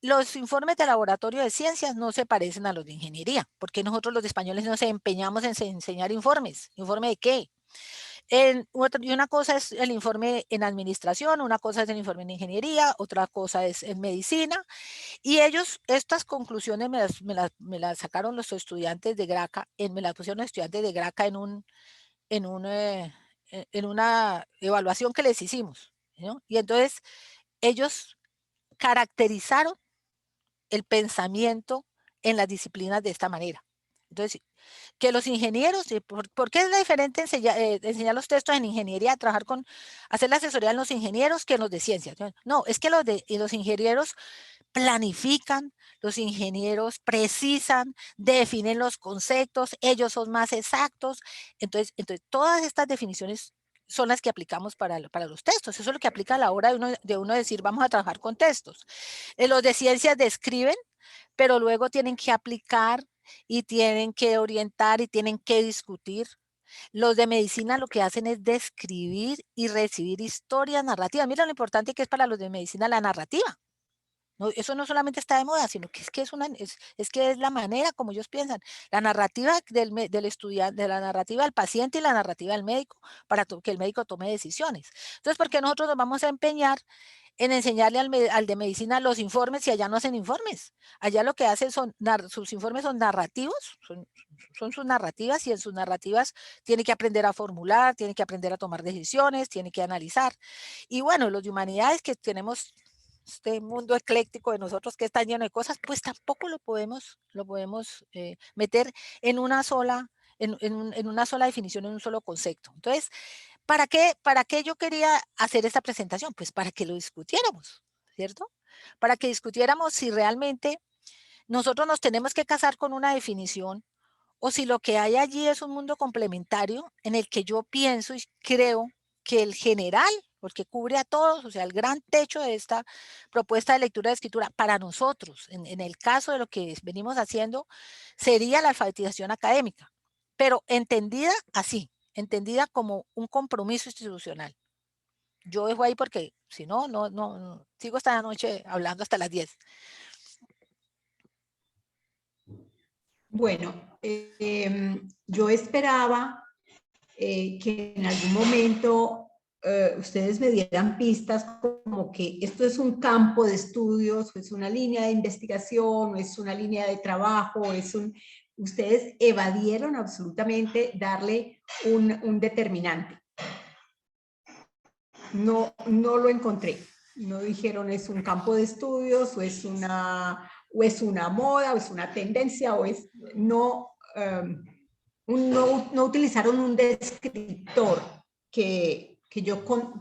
Los informes de laboratorio de ciencias no se parecen a los de ingeniería, porque nosotros los españoles nos empeñamos en enseñar informes. ¿Informe de qué? Y una cosa es el informe en administración, una cosa es el informe en ingeniería, otra cosa es en medicina. Y ellos, estas conclusiones me las sacaron los estudiantes de Graca, me las pusieron los estudiantes de Graca en una evaluación que les hicimos, ¿no? Y entonces ellos caracterizaron el pensamiento en las disciplinas de esta manera. Entonces, que los ingenieros, ¿por qué es la diferente enseñar los textos en ingeniería, hacer la asesoría en los ingenieros que en los de ciencias? No, es que los ingenieros planifican, los ingenieros precisan, definen los conceptos, ellos son más exactos. Entonces todas estas definiciones son las que aplicamos para los textos. Eso es lo que aplica a la hora de uno decir, vamos a trabajar con textos. Los de ciencias describen, pero luego tienen que aplicar y tienen que orientar y tienen que discutir. Los de medicina lo que hacen es describir y recibir historias narrativas. Mira lo importante que es para los de medicina la narrativa. No, eso no solamente está de moda, sino que es que es la manera como ellos piensan. La narrativa del estudiante, de la narrativa del paciente y la narrativa del médico, para que el médico tome decisiones. Entonces, ¿por qué nosotros nos vamos a empeñar en enseñarle al de medicina los informes si allá no hacen informes? Allá lo que hacen sus informes son narrativos, son sus narrativas, y en sus narrativas tiene que aprender a formular, tiene que aprender a tomar decisiones, tiene que analizar. Y bueno, los de humanidades que tenemos este mundo ecléctico de nosotros que está lleno de cosas, pues tampoco lo podemos meter en una sola, en una sola definición, en un solo concepto. Entonces, ¿para qué yo quería hacer esta presentación? Pues para que lo discutiéramos, ¿cierto? Para que discutiéramos si realmente nosotros nos tenemos que casar con una definición o si lo que hay allí es un mundo complementario en el que yo pienso y creo que el general, porque cubre a todos, o sea, el gran techo de esta propuesta de lectura de escritura para nosotros, en el caso de lo que venimos haciendo, sería la alfabetización académica, pero entendida así, entendida como un compromiso institucional. Yo dejo ahí porque si no, no, sigo esta noche hablando hasta las 10. Bueno, yo esperaba que en algún momento ustedes me dieran pistas como que esto es un campo de estudios, o es una línea de investigación, o es una línea de trabajo, ustedes evadieron absolutamente darle un determinante. No lo encontré. No dijeron es un campo de estudios, o es una moda, o es una tendencia, o es no utilizaron un descriptor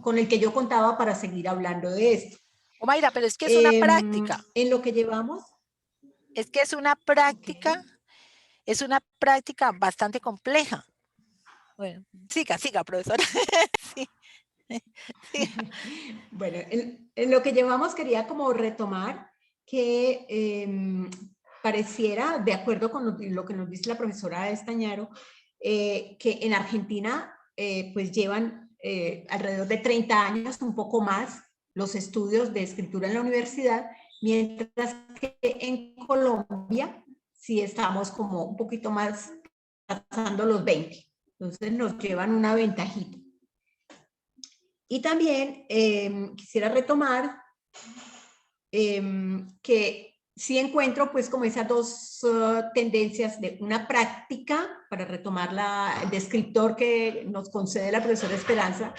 con el que yo contaba para seguir hablando de esto. Mayra, pero es que es una práctica. En lo que llevamos. Es que es una práctica, okay. Es una práctica bastante compleja. Bueno, siga, profesora. Sí. Bueno, en lo que llevamos quería como retomar que pareciera, de acuerdo con lo que nos dice la profesora Estañaro, que en Argentina pues llevan alrededor de 30 años, un poco más, los estudios de escritura en la universidad, mientras que en Colombia sí estamos como un poquito más pasando los 20. Entonces nos llevan una ventajita. Y también quisiera retomar que sí encuentro pues como esas dos tendencias de una práctica, para retomar el descriptor que nos concede la profesora Esperanza,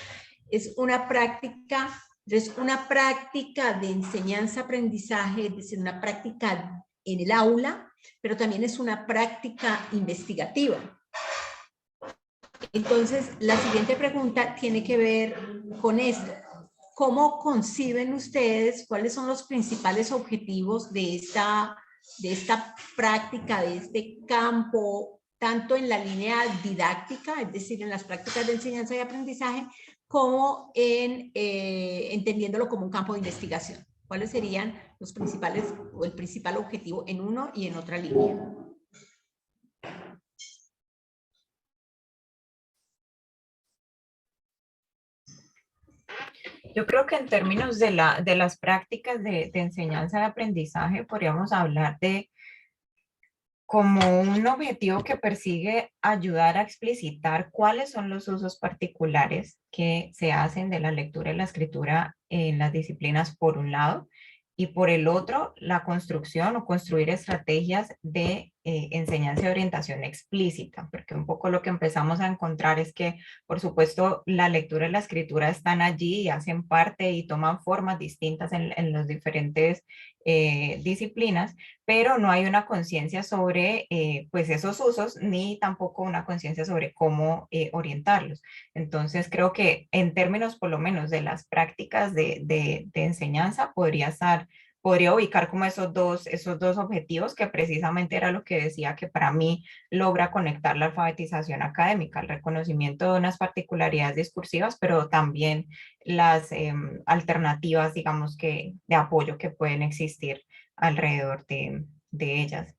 es una práctica de enseñanza-aprendizaje, es decir, una práctica en el aula, pero también es una práctica investigativa. Entonces, la siguiente pregunta tiene que ver con esto. ¿Cómo conciben ustedes cuáles son los principales objetivos de esta práctica, de este campo, tanto en la línea didáctica, es decir, en las prácticas de enseñanza y aprendizaje, como entendiéndolo como un campo de investigación? ¿Cuáles serían los principales o el principal objetivo en uno y en otra línea? Yo creo que en términos de las prácticas de enseñanza y aprendizaje podríamos hablar de como un objetivo que persigue ayudar a explicitar cuáles son los usos particulares que se hacen de la lectura y la escritura en las disciplinas por un lado, y por el otro, la construcción o construir estrategias de enseñanza y orientación explícita, porque un poco lo que empezamos a encontrar es que, por supuesto, la lectura y la escritura están allí y hacen parte y toman formas distintas en las diferentes disciplinas, pero no hay una conciencia sobre pues esos usos, ni tampoco una conciencia sobre cómo orientarlos. Entonces creo que en términos por lo menos de las prácticas de enseñanza podría ubicar como esos dos objetivos, que precisamente era lo que decía que para mí logra conectar la alfabetización académica, el reconocimiento de unas particularidades discursivas, pero también las alternativas, digamos, que de apoyo que pueden existir alrededor de ellas.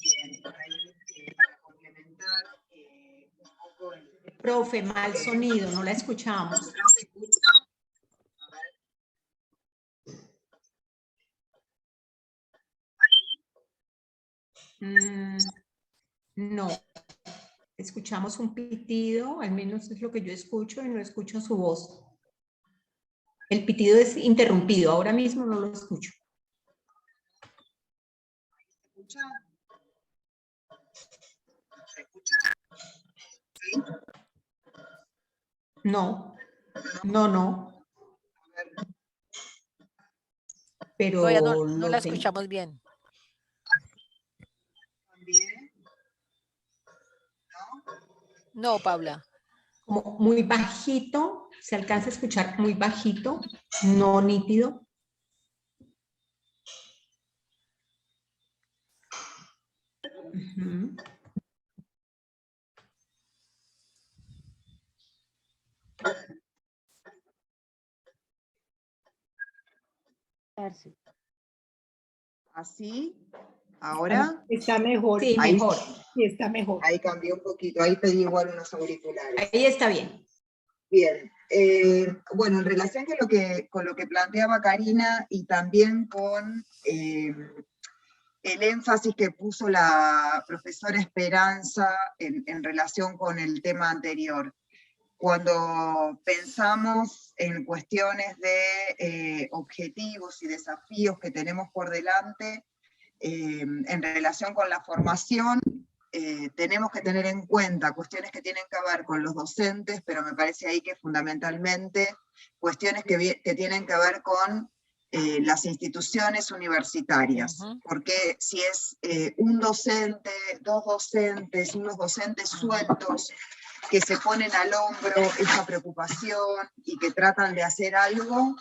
Bien, ahí, para complementar un poco el... Profe, mal sonido, no la escuchamos. ¿No se escucha? No, escuchamos un pitido, al menos es lo que yo escucho, y no escucho su voz. El pitido es interrumpido, ahora mismo no lo escucho. ¿Se escucha? ¿Se escucha? ¿Sí? No, no. Pero Todavía no la escuchamos bien. ¿También? No, Paula. Como muy bajito, se alcanza a escuchar muy bajito, no nítido. Uh-huh. ¿Así? ¿Ahora? Está mejor. Sí, Ahí, mejor. Sí, está mejor. ahí cambió un poquito, ahí pedí igual unos auriculares. Ahí está bien. Bien, bueno, en relación con lo que planteaba Karina y también con el énfasis que puso la profesora Esperanza en relación con el tema anterior. Cuando pensamos en cuestiones de objetivos y desafíos que tenemos por delante, en relación con la formación, tenemos que tener en cuenta cuestiones que tienen que ver con los docentes, pero me parece ahí que fundamentalmente cuestiones que tienen que ver con las instituciones universitarias, porque si es un docente, dos docentes, unos docentes sueltos, que se ponen al hombro esa preocupación y que tratan de hacer algo,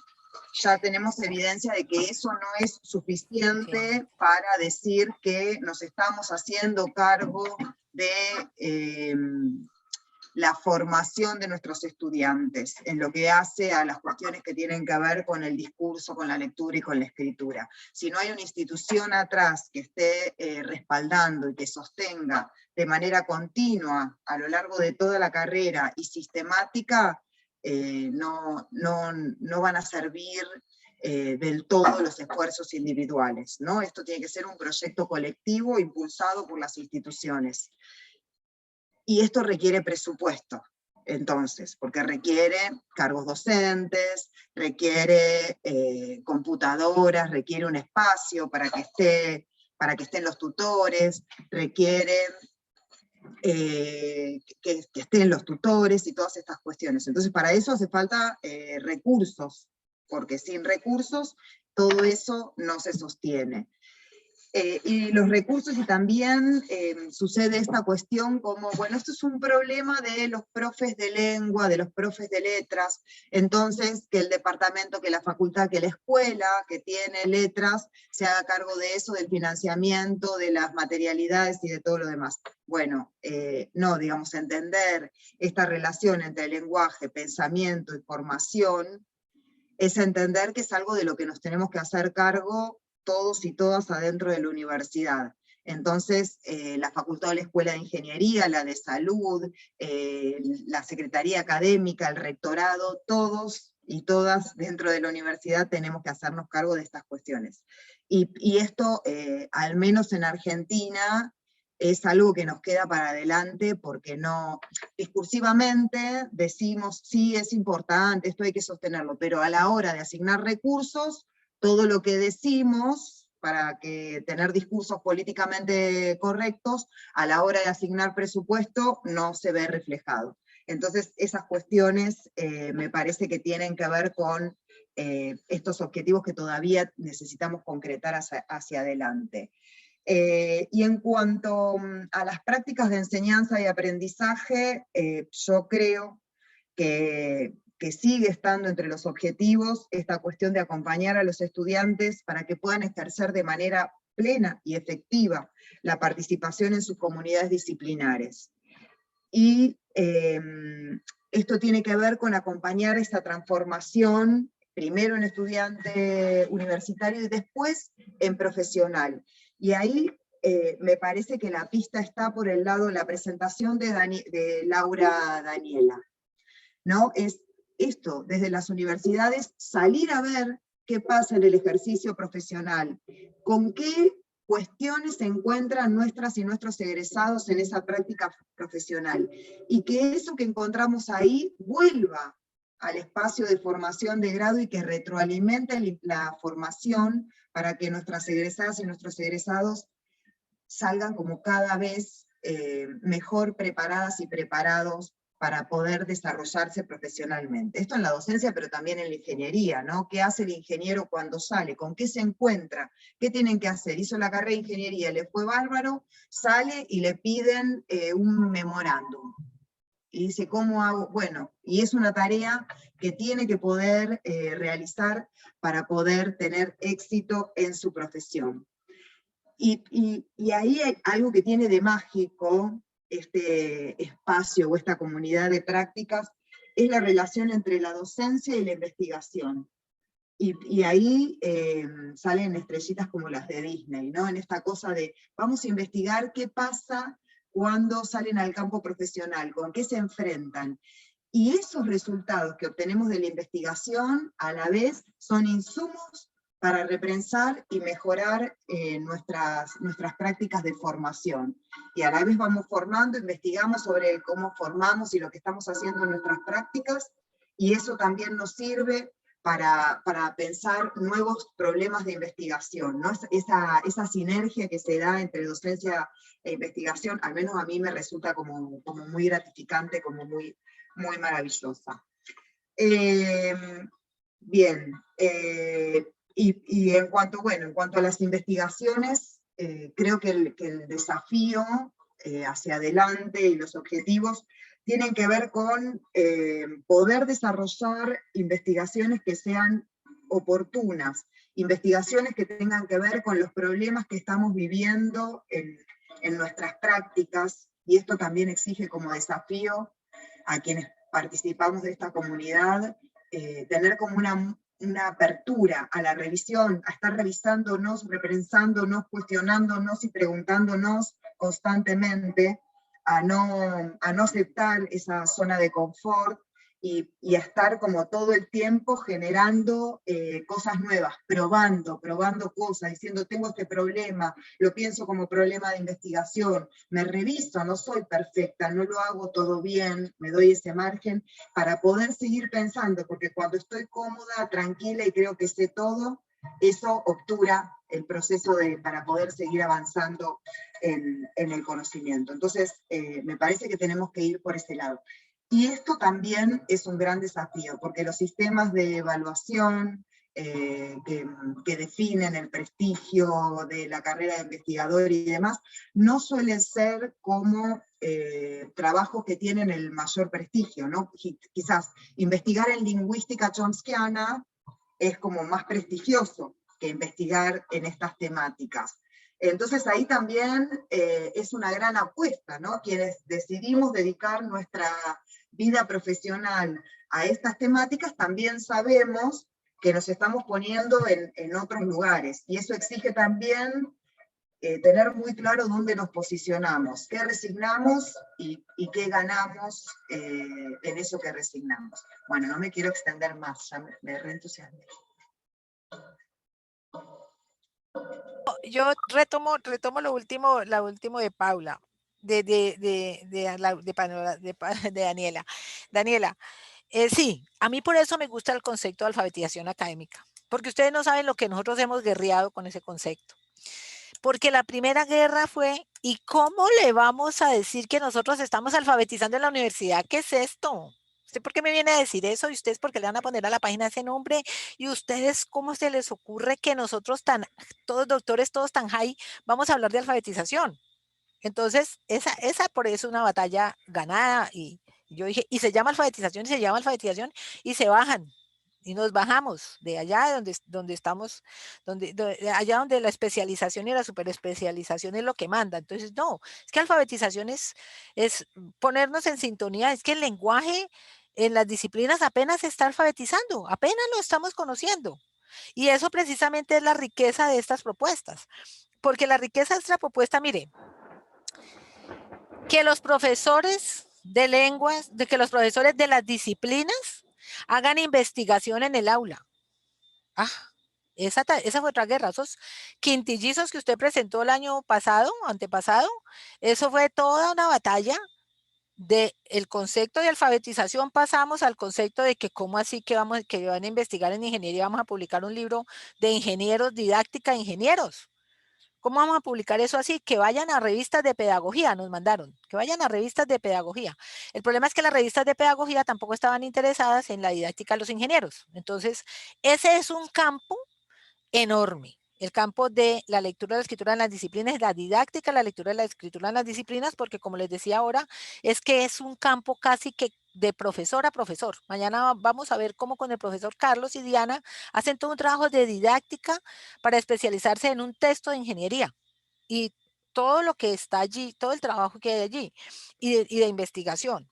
ya tenemos evidencia de que eso no es suficiente para decir que nos estamos haciendo cargo de la formación de nuestros estudiantes, en lo que hace a las cuestiones que tienen que ver con el discurso, con la lectura y con la escritura. Si no hay una institución atrás que esté respaldando y que sostenga de manera continua a lo largo de toda la carrera y sistemática, no van a servir del todo los esfuerzos individuales, ¿no? Esto tiene que ser un proyecto colectivo impulsado por las instituciones. Y esto requiere presupuesto, entonces, porque requiere cargos docentes, requiere computadoras, requiere un espacio para que estén los tutores, requiere que estén los tutores y todas estas cuestiones. Entonces, para eso hace falta recursos, porque sin recursos todo eso no se sostiene. y los recursos, y también sucede esta cuestión como, bueno, esto es un problema de los profes de lengua, de los profes de letras, entonces que el departamento, que la facultad, que la escuela que tiene letras se haga cargo de eso, del financiamiento, de las materialidades y de todo lo demás. Bueno, no, digamos, entender esta relación entre lenguaje, pensamiento y formación es entender que es algo de lo que nos tenemos que hacer cargo todos y todas adentro de la universidad. Entonces, la facultad o la escuela de ingeniería, la de salud, la secretaría académica, el rectorado, todos y todas dentro de la universidad tenemos que hacernos cargo de estas cuestiones. Y esto, al menos en Argentina, es algo que nos queda para adelante porque no, discursivamente decimos, sí, es importante, esto hay que sostenerlo, pero a la hora de asignar recursos, todo lo que decimos para tener discursos políticamente correctos, a la hora de asignar presupuesto no se ve reflejado. Entonces esas cuestiones me parece que tienen que ver con estos objetivos que todavía necesitamos concretar hacia adelante. Y en cuanto a las prácticas de enseñanza y aprendizaje, yo creo que sigue estando entre los objetivos esta cuestión de acompañar a los estudiantes para que puedan ejercer de manera plena y efectiva la participación en sus comunidades disciplinares. Y esto tiene que ver con acompañar esta transformación, primero en estudiante universitario y después en profesional. Y ahí me parece que la pista está por el lado de la presentación de Laura Daniela, ¿no? Es esto, desde las universidades, salir a ver qué pasa en el ejercicio profesional, con qué cuestiones se encuentran nuestras y nuestros egresados en esa práctica profesional, y que eso que encontramos ahí vuelva al espacio de formación de grado y que retroalimente la formación para que nuestras egresadas y nuestros egresados salgan como cada vez mejor preparadas y preparados para poder desarrollarse profesionalmente. Esto en la docencia, pero también en la ingeniería, ¿no? ¿Qué hace el ingeniero cuando sale? ¿Con qué se encuentra? ¿Qué tienen que hacer? Hizo la carrera de ingeniería, le fue bárbaro, sale y le piden un memorándum. Y dice, ¿cómo hago? Bueno, y es una tarea que tiene que poder realizar para poder tener éxito en su profesión. Y ahí hay algo que tiene de mágico este espacio o esta comunidad de prácticas, es la relación entre la docencia y la investigación. Y ahí salen estrellitas como las de Disney, ¿no? En esta cosa de, vamos a investigar qué pasa cuando salen al campo profesional, con qué se enfrentan. Y esos resultados que obtenemos de la investigación, a la vez, son insumos para repensar y mejorar nuestras prácticas de formación. Y a la vez vamos formando, investigamos sobre cómo formamos y lo que estamos haciendo en nuestras prácticas, y eso también nos sirve para pensar nuevos problemas de investigación, ¿no? Esa sinergia que se da entre docencia e investigación, al menos a mí me resulta como muy gratificante, como muy maravillosa. Bien, y en cuanto a las investigaciones, creo que el desafío hacia adelante y los objetivos tienen que ver con poder desarrollar investigaciones que sean oportunas, investigaciones que tengan que ver con los problemas que estamos viviendo en nuestras prácticas, y esto también exige como desafío a quienes participamos de esta comunidad, tener como una apertura a la revisión, a estar revisándonos, repensándonos, cuestionándonos y preguntándonos constantemente, a no aceptar esa zona de confort y a estar como todo el tiempo generando cosas nuevas, probando cosas, diciendo tengo este problema, lo pienso como problema de investigación, me reviso, no soy perfecta, no lo hago todo bien, me doy ese margen para poder seguir pensando, porque cuando estoy cómoda, tranquila y creo que sé todo, eso obtura el proceso para poder seguir avanzando en el conocimiento. Entonces, me parece que tenemos que ir por ese lado. Y esto también es un gran desafío, porque los sistemas de evaluación que definen el prestigio de la carrera de investigador y demás, no suelen ser como trabajos que tienen el mayor prestigio, ¿no? Quizás investigar en lingüística chomskiana es como más prestigioso que investigar en estas temáticas. Entonces ahí también es una gran apuesta, ¿no? Quienes decidimos dedicar nuestra vida profesional a estas temáticas, también sabemos que nos estamos poniendo en otros lugares, y eso exige también tener muy claro dónde nos posicionamos, qué resignamos y qué ganamos en eso que resignamos. Bueno, no me quiero extender más, ya me reentusiasmé. Yo retomo lo último de Paula, de Daniela. Daniela, sí, a mí por eso me gusta el concepto de alfabetización académica, porque ustedes no saben lo que nosotros hemos guerreado con ese concepto. Porque la primera guerra fue, ¿y cómo le vamos a decir que nosotros estamos alfabetizando en la universidad? ¿Qué es esto? ¿Usted por qué me viene a decir eso? ¿Y ustedes por qué le van a poner a la página ese nombre? ¿Y ustedes cómo se les ocurre que nosotros todos doctores, todos tan high, vamos a hablar de alfabetización? Entonces, esa por eso es una batalla ganada. Y yo dije, y se llama alfabetización, y se llama alfabetización, y se bajan. Y nos bajamos de allá donde estamos, allá donde la especialización y la superespecialización es lo que manda. Entonces, no, es que alfabetización es ponernos en sintonía, es que el lenguaje en las disciplinas apenas se está alfabetizando, apenas lo estamos conociendo. Y eso precisamente es la riqueza de estas propuestas, porque la riqueza de esta propuesta, mire, que los profesores de lenguas, que los profesores de las disciplinas hagan investigación en el aula. Ah, esa fue otra guerra. Esos quintillizos que usted presentó el año pasado, antepasado, eso fue toda una batalla del concepto de alfabetización. Pasamos al concepto de que cómo así que van a investigar en ingeniería, vamos a publicar un libro de ingenieros, didáctica de ingenieros. ¿Cómo vamos a publicar eso así? Que vayan a revistas de pedagogía, nos mandaron, que vayan a revistas de pedagogía. El problema es que las revistas de pedagogía tampoco estaban interesadas en la didáctica de los ingenieros. Entonces, ese es un campo enorme. El campo de la lectura y la escritura en las disciplinas, la didáctica, la lectura y la escritura en las disciplinas, porque como les decía ahora, es que es un campo casi que de profesor a profesor. Mañana vamos a ver cómo con el profesor Carlos y Diana hacen todo un trabajo de didáctica para especializarse en un texto de ingeniería. Y todo lo que está allí, todo el trabajo que hay allí y de investigación.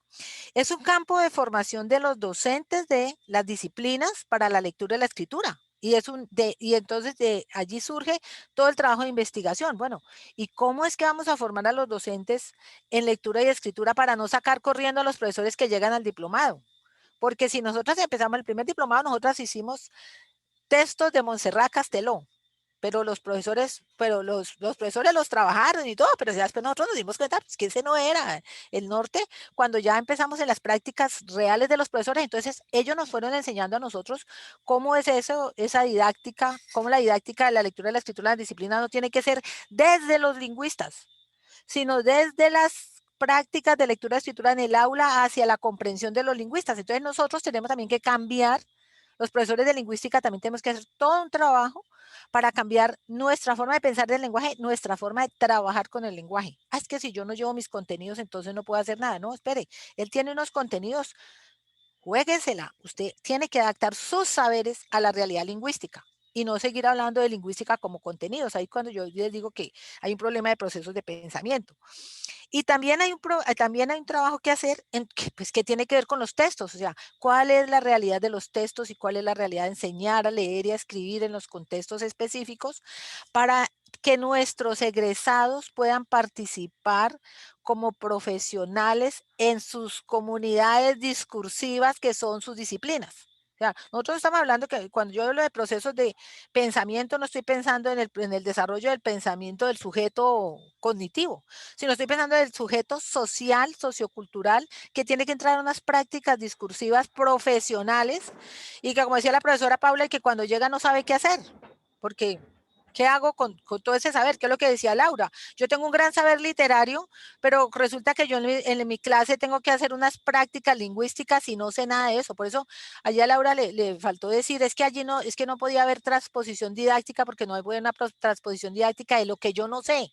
Es un campo de formación de los docentes de las disciplinas para la lectura y la escritura. Y entonces de allí surge todo el trabajo de investigación. Bueno, ¿y cómo es que vamos a formar a los docentes en lectura y escritura para no sacar corriendo a los profesores que llegan al diplomado? Porque si nosotros empezamos el primer diplomado, nosotras hicimos textos de Montserrat Casteló, pero los profesores los trabajaron y todo, pero ya después nosotros nos dimos cuenta pues, que ese no era el norte. Cuando ya empezamos en las prácticas reales de los profesores, entonces ellos nos fueron enseñando a nosotros cómo es eso, esa didáctica, cómo la didáctica de la lectura y la escritura de la disciplina no tiene que ser desde los lingüistas, sino desde las prácticas de lectura y escritura en el aula hacia la comprensión de los lingüistas. Entonces nosotros tenemos también que cambiar, los profesores de lingüística también tenemos que hacer todo un trabajo para cambiar nuestra forma de pensar del lenguaje, nuestra forma de trabajar con el lenguaje. Ah, es que si yo no llevo mis contenidos, entonces no puedo hacer nada. No, espere, él tiene unos contenidos, juéguensela. Usted tiene que adaptar sus saberes a la realidad lingüística y no seguir hablando de lingüística como contenidos. Ahí cuando yo les digo que hay un problema de procesos de pensamiento. Y también hay un trabajo que hacer que tiene que ver con los textos, o sea, cuál es la realidad de los textos y cuál es la realidad de enseñar a leer y a escribir en los contextos específicos para que nuestros egresados puedan participar como profesionales en sus comunidades discursivas que son sus disciplinas. O sea, nosotros estamos hablando que cuando yo hablo de procesos de pensamiento, no estoy pensando en el desarrollo del pensamiento del sujeto cognitivo, sino estoy pensando en el sujeto social, sociocultural, que tiene que entrar a unas prácticas discursivas profesionales y que, como decía la profesora Paula, que cuando llega no sabe qué hacer, porque ¿Qué hago con todo ese saber? ¿Qué es lo que decía Laura? Yo tengo un gran saber literario, pero resulta que yo en mi clase tengo que hacer unas prácticas lingüísticas y no sé nada de eso. Por eso allá a Laura le faltó decir, es que allí no, es que no podía haber transposición didáctica porque no hay buena transposición didáctica de lo que yo no sé.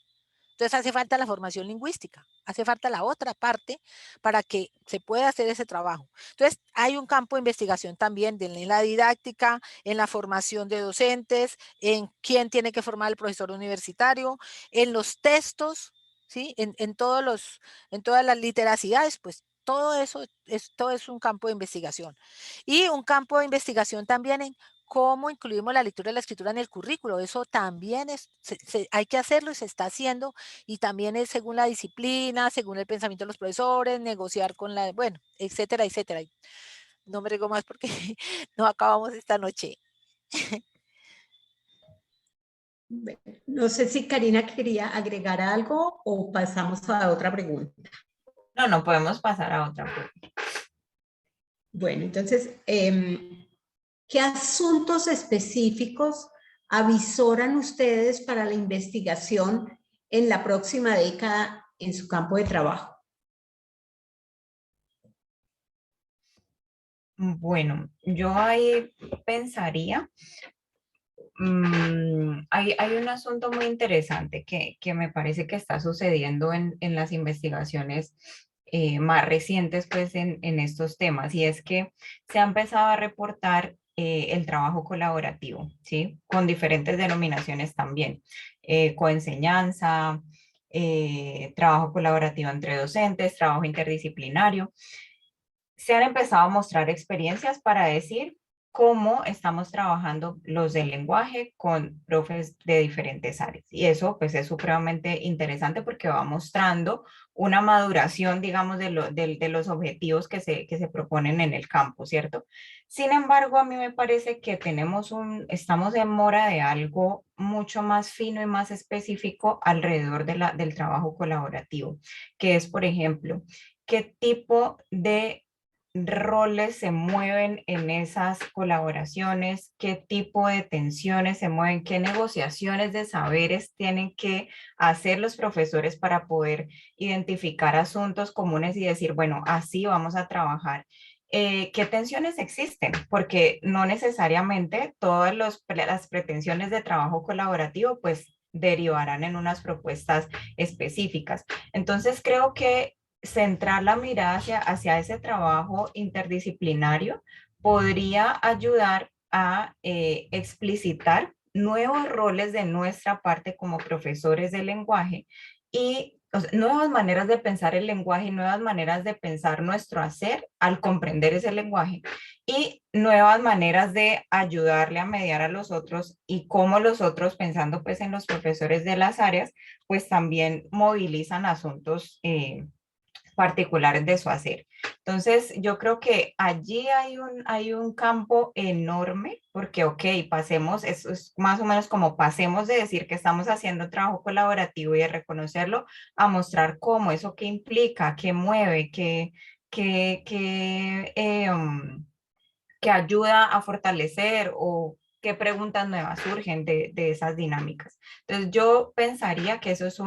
Entonces hace falta la formación lingüística, hace falta la otra parte para que se pueda hacer ese trabajo. Entonces hay un campo de investigación también en la didáctica, en la formación de docentes, en quién tiene que formar el profesor universitario, en los textos, ¿sí? En todas las literacidades, pues todo eso todo es un campo de investigación. Y un campo de investigación también en cómo incluimos la lectura y la escritura en el currículo. Eso también hay que hacerlo y se está haciendo, y también es según la disciplina, según el pensamiento de los profesores, negociar con bueno, etcétera, etcétera. No me digo más porque no acabamos esta noche. No sé si Karina quería agregar algo o pasamos a otra pregunta. No, no podemos pasar a otra pregunta. Bueno, entonces, ¿qué asuntos específicos avisoran ustedes para la investigación en la próxima década en su campo de trabajo? Bueno, yo ahí pensaría, hay un asunto muy interesante que me parece que está sucediendo en las investigaciones más recientes pues en estos temas, y es que se ha empezado a reportar el trabajo colaborativo, ¿sí? Con diferentes denominaciones también, coenseñanza, trabajo colaborativo entre docentes, trabajo interdisciplinario. Se han empezado a mostrar experiencias para decir cómo estamos trabajando los del lenguaje con profes de diferentes áreas. Y eso pues es supremamente interesante porque va mostrando una maduración, digamos, de los objetivos que se proponen en el campo, ¿cierto? Sin embargo, a mí me parece que estamos en mora de algo mucho más fino y más específico alrededor del trabajo colaborativo, que es, por ejemplo, qué tipo de roles se mueven en esas colaboraciones, qué tipo de tensiones se mueven, qué negociaciones de saberes tienen que hacer los profesores para poder identificar asuntos comunes y decir, bueno, así vamos a trabajar. ¿Qué tensiones existen? Porque no necesariamente todas las pretensiones de trabajo colaborativo pues derivarán en unas propuestas específicas. Entonces creo que centrar la mirada hacia ese trabajo interdisciplinario podría ayudar a explicitar nuevos roles de nuestra parte como profesores de lenguaje y o sea, nuevas maneras de pensar el lenguaje y nuevas maneras de pensar nuestro hacer al comprender ese lenguaje y nuevas maneras de ayudarle a mediar a los otros y cómo los otros, pensando pues en los profesores de las áreas, pues también movilizan asuntos particulares de su hacer. Entonces, yo creo que allí hay un campo enorme, porque, ok, pasemos, eso es más o menos como pasemos de decir que estamos haciendo trabajo colaborativo y de reconocerlo, a mostrar cómo, eso qué implica, qué mueve, que ayuda a fortalecer o qué preguntas nuevas surgen de esas dinámicas. Entonces yo pensaría que eso es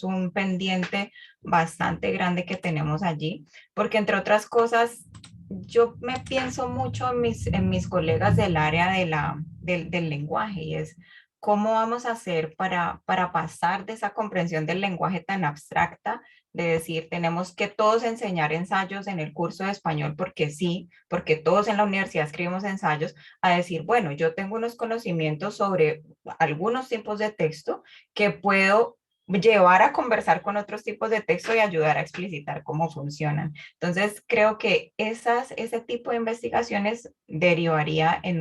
un pendiente bastante grande que tenemos allí, porque entre otras cosas, yo me pienso mucho en mis colegas del área del lenguaje, y es cómo vamos a hacer para pasar de esa comprensión del lenguaje tan abstracta, de decir, tenemos que todos enseñar ensayos en el curso de español porque sí, porque todos en la universidad escribimos ensayos, a decir, bueno, yo tengo unos conocimientos sobre algunos tipos de texto que puedo llevar a conversar con otros tipos de texto y ayudar a explicitar cómo funcionan. Entonces, creo que ese tipo de investigaciones derivaría en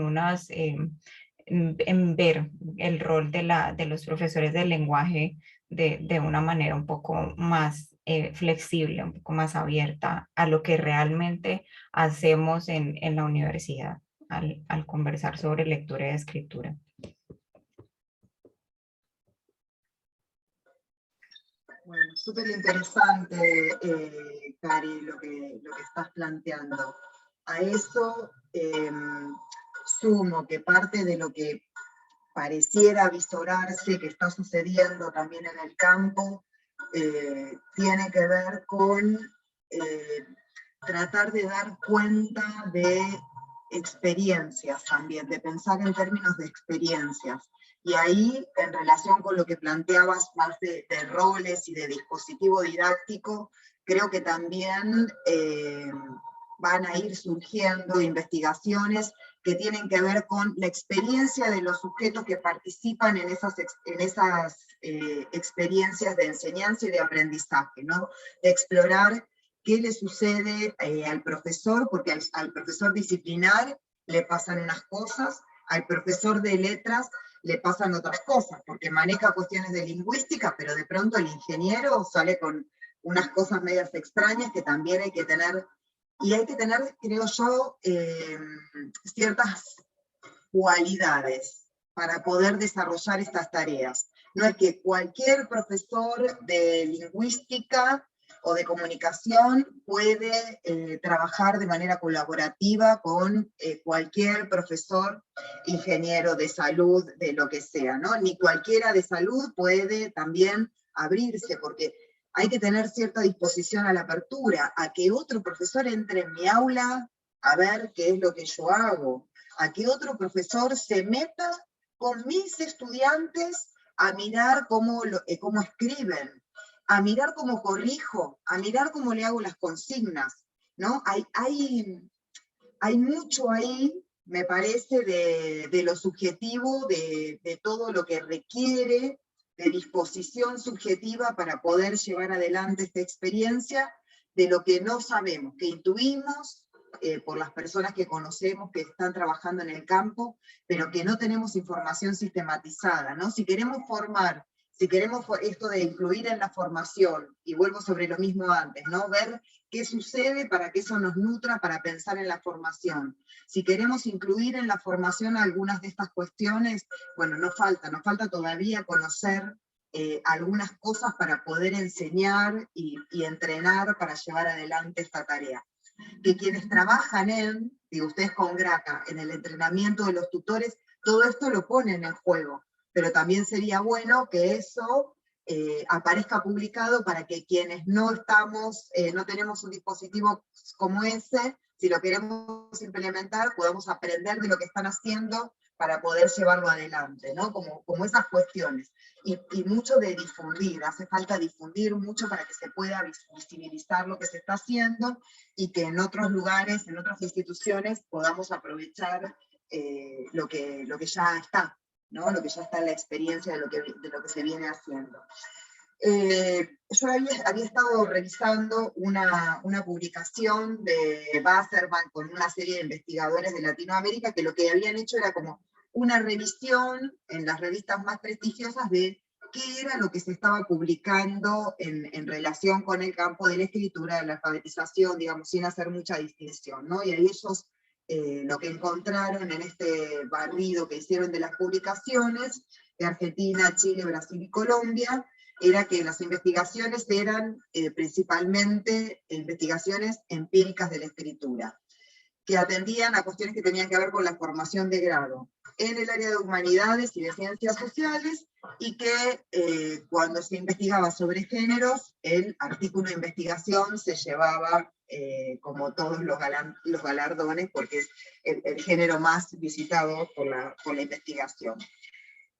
en ver el rol de los profesores del lenguaje de una manera un poco más flexible, un poco más abierta a lo que realmente hacemos en la universidad al conversar sobre lectura y escritura. Bueno, súper interesante, Cari, lo que estás planteando. A eso sumo que parte de lo que pareciera visorarse que está sucediendo también en el campo, tiene que ver con tratar de dar cuenta de experiencias también, de pensar en términos de experiencias. Y ahí, en relación con lo que planteabas más de roles y de dispositivo didáctico, creo que también van a ir surgiendo investigaciones que tienen que ver con la experiencia de los sujetos que participan en esas experiencias de enseñanza y de aprendizaje, ¿no? De explorar qué le sucede al profesor, porque al profesor disciplinar le pasan unas cosas, al profesor de letras le pasan otras cosas, porque maneja cuestiones de lingüística, pero de pronto el ingeniero sale con unas cosas medias extrañas que también hay que tener, y hay que tener, creo yo, ciertas cualidades para poder desarrollar estas tareas. No es que cualquier profesor de lingüística o de comunicación puede trabajar de manera colaborativa con cualquier profesor, ingeniero de salud, de lo que sea, ¿no? Ni cualquiera de salud puede también abrirse, porque hay que tener cierta disposición a la apertura, a que otro profesor entre en mi aula a ver qué es lo que yo hago, a que otro profesor se meta con mis estudiantes a mirar cómo escriben, a mirar cómo corrijo, a mirar cómo le hago las consignas, ¿no? Hay mucho ahí, me parece, de lo subjetivo, de todo lo que requiere de disposición subjetiva para poder llevar adelante esta experiencia, de lo que no sabemos, que intuimos por las personas que conocemos que están trabajando en el campo, pero que no tenemos información sistematizada, ¿no? Si queremos formar, si queremos esto de incluir en la formación, y vuelvo sobre lo mismo antes, ¿no? Ver qué sucede para que eso nos nutra para pensar en la formación. Si queremos incluir en la formación algunas de estas cuestiones, bueno, nos falta todavía conocer algunas cosas para poder enseñar y entrenar para llevar adelante esta tarea. Que quienes trabajan digo ustedes con Graca, en el entrenamiento de los tutores, todo esto lo ponen en juego, pero también sería bueno que eso aparezca publicado para que quienes no tenemos un dispositivo como ese, si lo queremos implementar, podamos aprender de lo que están haciendo para poder llevarlo adelante, ¿no? Como esas cuestiones. Y mucho de difundir, hace falta difundir mucho para que se pueda visibilizar lo que se está haciendo y que en otros lugares, en otras instituciones, podamos aprovechar lo que ya está, ¿no? Lo que ya está en la experiencia de lo que se viene haciendo. Yo había estado revisando una publicación de Wasserman con una serie de investigadores de Latinoamérica que lo que habían hecho era como una revisión en las revistas más prestigiosas de qué era lo que se estaba publicando en relación con el campo de la escritura, de la alfabetización, digamos, sin hacer mucha distinción, ¿no? Y ahí ellos lo que encontraron en este barrido que hicieron de las publicaciones de Argentina, Chile, Brasil y Colombia, era que las investigaciones eran principalmente investigaciones empíricas de la escritura, que atendían a cuestiones que tenían que ver con la formación de grado en el área de humanidades y de ciencias sociales, y que cuando se investigaba sobre géneros, el artículo de investigación se llevaba, como todos los galardones, porque es el género más visitado por la investigación.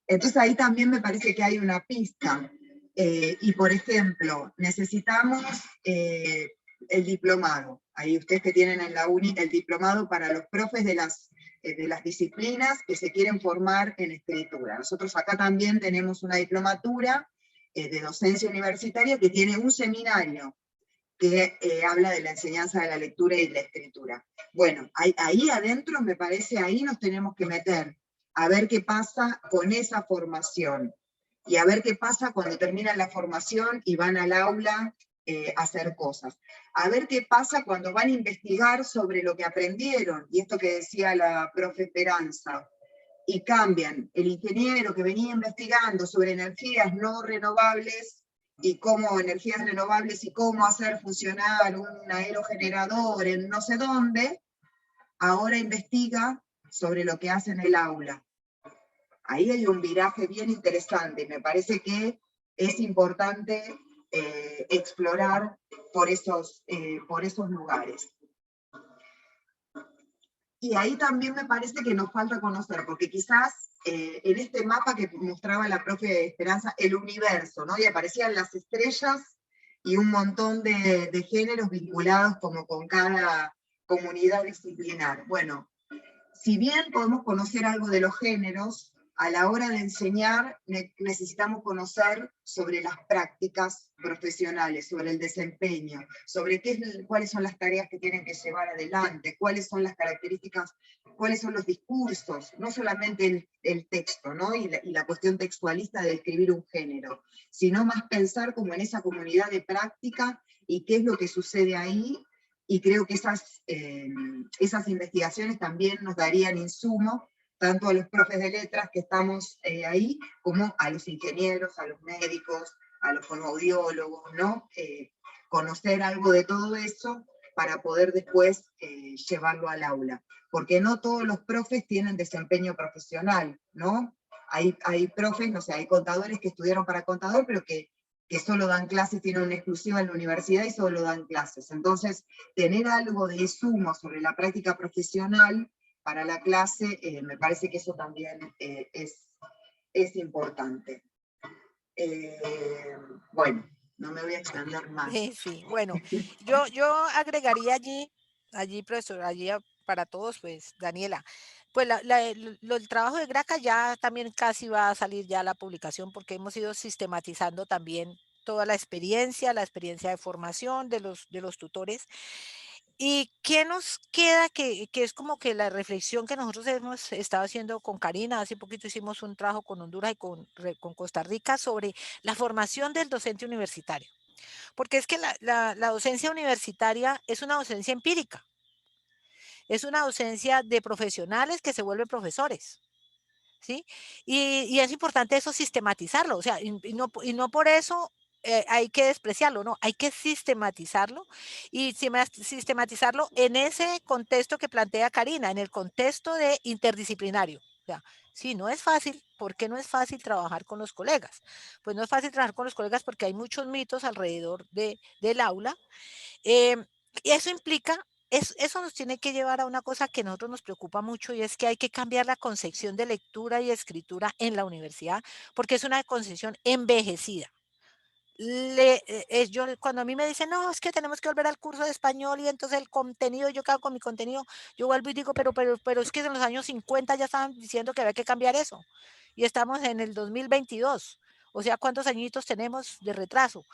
Entonces ahí también me parece que hay una pista. Y por ejemplo, necesitamos el diplomado. Ahí ustedes que tienen en la UNI el diplomado para los profes de las disciplinas que se quieren formar en escritura. Nosotros acá también tenemos una diplomatura de docencia universitaria que tiene un seminario que habla de la enseñanza de la lectura y de la escritura. Bueno, ahí adentro me parece, ahí nos tenemos que meter a ver qué pasa con esa formación, y a ver qué pasa cuando terminan la formación y van al aula a hacer cosas. A ver qué pasa cuando van a investigar sobre lo que aprendieron, y esto que decía la profe Esperanza, y cambian el ingeniero que venía investigando sobre energías no renovables, y cómo energías renovables y cómo hacer funcionar un aerogenerador en no sé dónde, ahora investiga sobre lo que hace en el aula. ahí hay un viraje bien interesante, y me parece que es importante explorar por esos lugares. Y ahí también me parece que nos falta conocer, porque quizás en este mapa que mostraba la profe Esperanza, el universo, ¿no? Y aparecían las estrellas y un montón de géneros vinculados como con cada comunidad disciplinar. Bueno, si bien podemos conocer algo de los géneros, a la hora de enseñar necesitamos conocer sobre las prácticas profesionales, sobre el desempeño, sobre cuáles son las tareas que tienen que llevar adelante, cuáles son las características, cuáles son los discursos, no solamente el texto, ¿no? y la cuestión textualista de escribir un género, sino más pensar como en esa comunidad de práctica y qué es lo que sucede ahí. Y creo que esas investigaciones también nos darían insumo, tanto a los profes de letras que estamos ahí, como a los ingenieros, a los médicos, a los fonoaudiólogos, ¿no? Conocer algo de todo eso para poder después llevarlo al aula. Porque no todos los profes tienen desempeño profesional, ¿no? Hay profes, no sé, hay contadores que estudiaron para contador, pero que solo dan clases, tienen una exclusiva en la universidad y solo dan clases. Entonces, tener algo de insumo sobre la práctica profesional para la clase, me parece que eso también es importante. Bueno, no me voy a extender más. Sí, bueno, yo agregaría allí, profesor, allí para todos, pues, Daniela, pues el trabajo de Graca ya también casi va a salir ya la publicación, porque hemos ido sistematizando también toda la experiencia de formación de los tutores. ¿Y qué nos queda? Que es como que la reflexión que nosotros hemos estado haciendo con Karina, hace poquito hicimos un trabajo con Honduras y con Costa Rica sobre la formación del docente universitario. Porque es que la docencia universitaria es una docencia empírica, es una docencia de profesionales que se vuelven profesores, ¿sí? Y es importante eso sistematizarlo, o sea, y no por eso hay que despreciarlo, no, hay que sistematizarlo y sistematizarlo en ese contexto que plantea Karina, en el contexto de interdisciplinario. O sea, sí, no es fácil. ¿Por qué no es fácil trabajar con los colegas? Pues no es fácil trabajar con los colegas porque hay muchos mitos alrededor del aula. Y eso implica, eso nos tiene que llevar a una cosa que a nosotros nos preocupa mucho y es que hay que cambiar la concepción de lectura y escritura en la universidad porque es una concepción envejecida. Cuando a mí me dicen, no, es que tenemos que volver al curso de español y entonces el contenido, yo cago con mi contenido, yo vuelvo y digo, pero es que en los años 50 ya estaban diciendo que había que cambiar eso y estamos en el 2022, o sea, ¿cuántos añitos tenemos de retraso?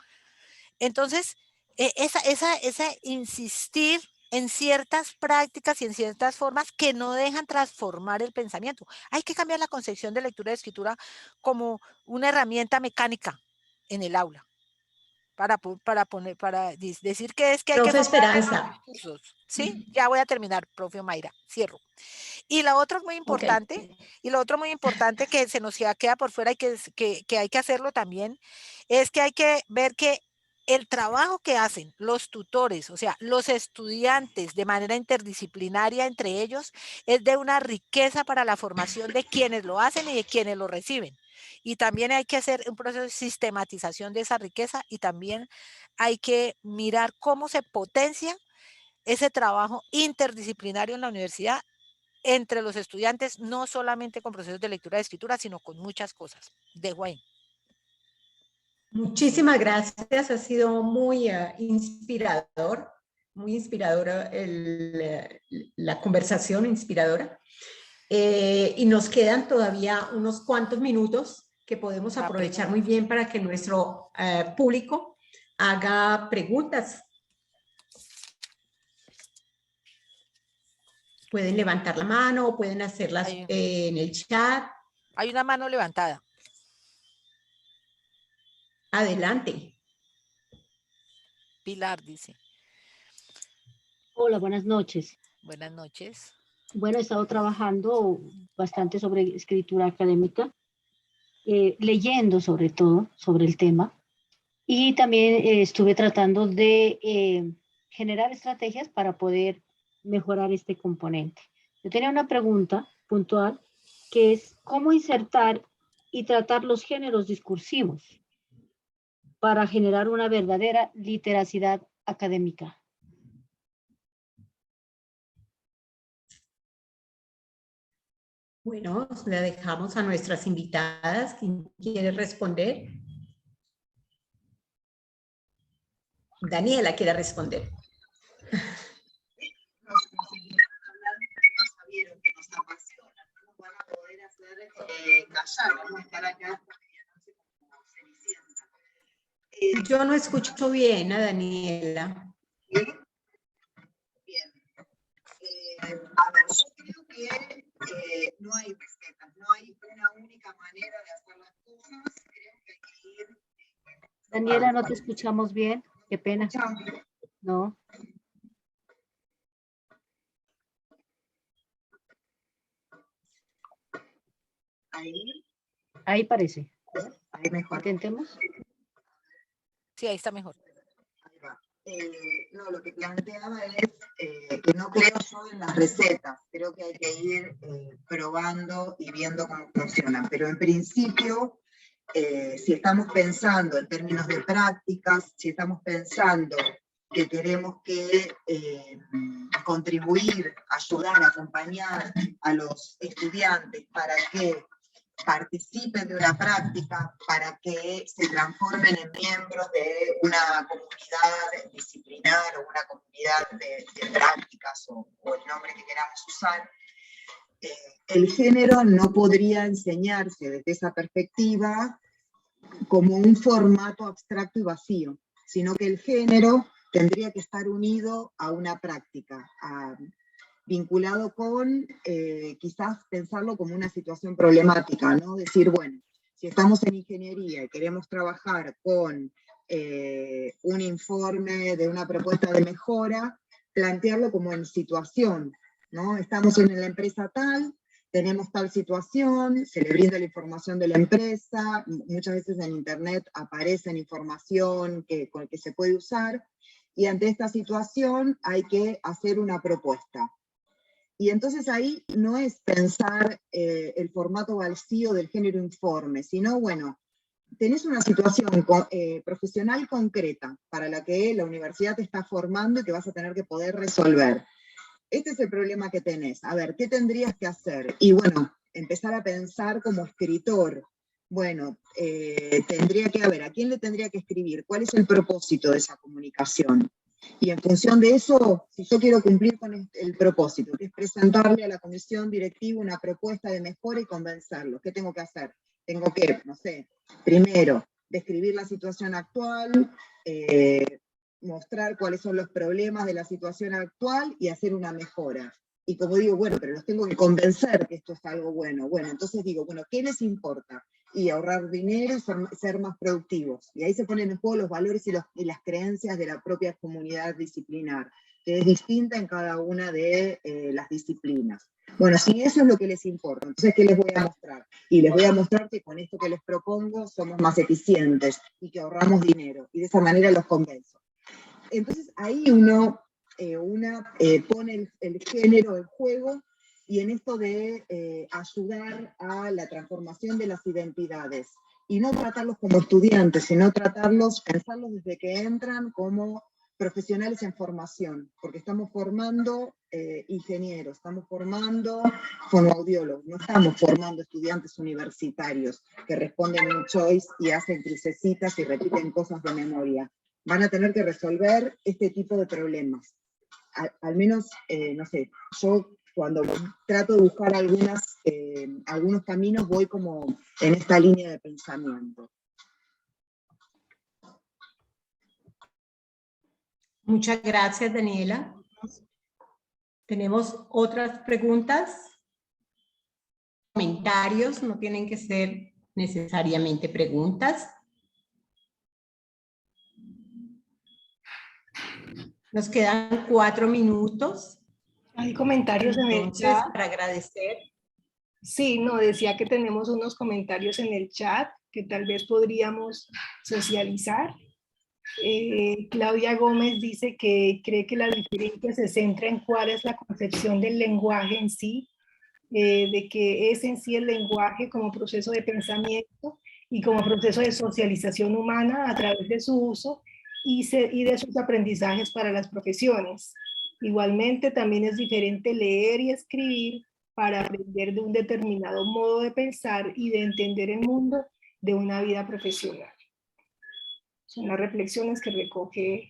Entonces, esa insistir en ciertas prácticas y en ciertas formas que no dejan transformar el pensamiento. Hay que cambiar la concepción de lectura y escritura como una herramienta mecánica en el aula. Para decir que es que hay que Profe formar Esperanza. cursos, ¿sí? Ya voy a terminar, profe Mayra, cierro. Y la otra muy importante, Okay. y lo otro muy importante que se nos queda por fuera y que hay que hacerlo también, es que hay que ver que el trabajo que hacen los tutores, o sea, los estudiantes de manera interdisciplinaria entre ellos, es de una riqueza para la formación de quienes lo hacen y de quienes lo reciben. Y también hay que hacer un proceso de sistematización de esa riqueza y también hay que mirar cómo se potencia ese trabajo interdisciplinario en la universidad entre los estudiantes, no solamente con procesos de lectura y escritura, sino con muchas cosas. Dejo ahí. Muchísimas gracias, ha sido muy inspirador, muy inspiradora la conversación, inspiradora. Y nos quedan todavía unos cuantos minutos que podemos aprovechar muy bien para que nuestro público haga preguntas. Pueden levantar la mano o pueden hacerlas en el chat. Hay una mano levantada. Adelante. Pilar dice. Hola, buenas noches. Buenas noches. Bueno, he estado trabajando bastante sobre escritura académica, leyendo sobre todo sobre el tema, y también estuve tratando de generar estrategias para poder mejorar este componente. Yo tenía una pregunta puntual que es cómo insertar y tratar los géneros discursivos para generar una verdadera literacidad académica. Bueno, le dejamos a nuestras invitadas. ¿Quién quiere responder? Daniela quiere responder. Sabieron que nos apasionan, no nos van a poder hacer callar, vamos a estar acá como Cenicienta. Yo no escucho bien a Daniela. ¿Sí? Bien. A ver, yo creo que no hay recetas, no hay una única manera de hacer las cosas, creo que hay que ir. Daniela, no te escuchamos bien, qué pena. No. Ahí parece. Ahí mejor. Intentemos. Sí, ahí está mejor. Ahí va. No, lo que planteaba es que no creo yo en las recetas, creo que hay que ir probando y viendo cómo funcionan, pero en principio, si estamos pensando en términos de prácticas, si estamos pensando que queremos que contribuir, ayudar, acompañar a los estudiantes para que participen de una práctica, para que se transformen en miembros de una comunidad disciplinar o una comunidad de prácticas o el nombre que queramos usar, el género no podría enseñarse desde esa perspectiva como un formato abstracto y vacío, sino que el género tendría que estar unido a una práctica, vinculado con quizás pensarlo como una situación problemática, ¿no? Decir, bueno, si estamos en ingeniería y queremos trabajar con un informe de una propuesta de mejora, plantearlo como en situación, ¿no? Estamos en la empresa tal, tenemos tal situación, se le brinda la información de la empresa, muchas veces en internet aparece información que se puede usar, y ante esta situación hay que hacer una propuesta. Y entonces ahí no es pensar el formato vacío del género informe, sino, bueno, tenés una situación profesional concreta para la que la universidad te está formando y que vas a tener que poder resolver. Este es el problema que tenés. A ver, ¿qué tendrías que hacer? Y bueno, empezar a pensar como escritor. Bueno, tendría que, a ver, ¿a quién le tendría que escribir? ¿Cuál es el propósito de esa comunicación? Y en función de eso, si yo quiero cumplir con el propósito, que es presentarle a la comisión directiva una propuesta de mejora y convencerlos, ¿qué tengo que hacer? Tengo que, no sé, primero, describir la situación actual, mostrar cuáles son los problemas de la situación actual y hacer una mejora. Y como digo, bueno, pero los tengo que convencer que esto es algo bueno. Bueno, entonces digo, bueno, ¿qué les importa? Y ahorrar dinero y ser más productivos. Y ahí se ponen en juego los valores y las creencias de la propia comunidad disciplinar, que es distinta en cada una de las disciplinas. Bueno, si eso es lo que les importa, entonces, ¿qué les voy a mostrar? Y les voy a mostrar que con esto que les propongo somos más eficientes y que ahorramos dinero. Y de esa manera los convenzo. Entonces ahí uno pone el género en juego, y en esto de ayudar a la transformación de las identidades, y no tratarlos como estudiantes, sino pensarlos desde que entran como profesionales en formación, porque estamos formando ingenieros, estamos formando fonoaudiólogos, no estamos formando estudiantes universitarios que responden un choice y hacen crucecitas y repiten cosas de memoria. Van a tener que resolver este tipo de problemas. Al menos, no sé, yo cuando trato de buscar algunos caminos voy como en esta línea de pensamiento. Muchas gracias, Daniela. ¿Tenemos otras preguntas? Comentarios, no tienen que ser necesariamente preguntas. Nos quedan 4 minutos. Hay comentarios en el chat. Para agradecer. Sí, no, decía que tenemos unos comentarios en el chat que tal vez podríamos socializar. Claudia Gómez dice que cree que la diferencia se centra en cuál es la concepción del lenguaje en sí de que es en sí el lenguaje como proceso de pensamiento y como proceso de socialización humana a través de su uso y de sus aprendizajes para las profesiones. Igualmente, también es diferente leer y escribir para aprender de un determinado modo de pensar y de entender el mundo de una vida profesional. Son las reflexiones que recoge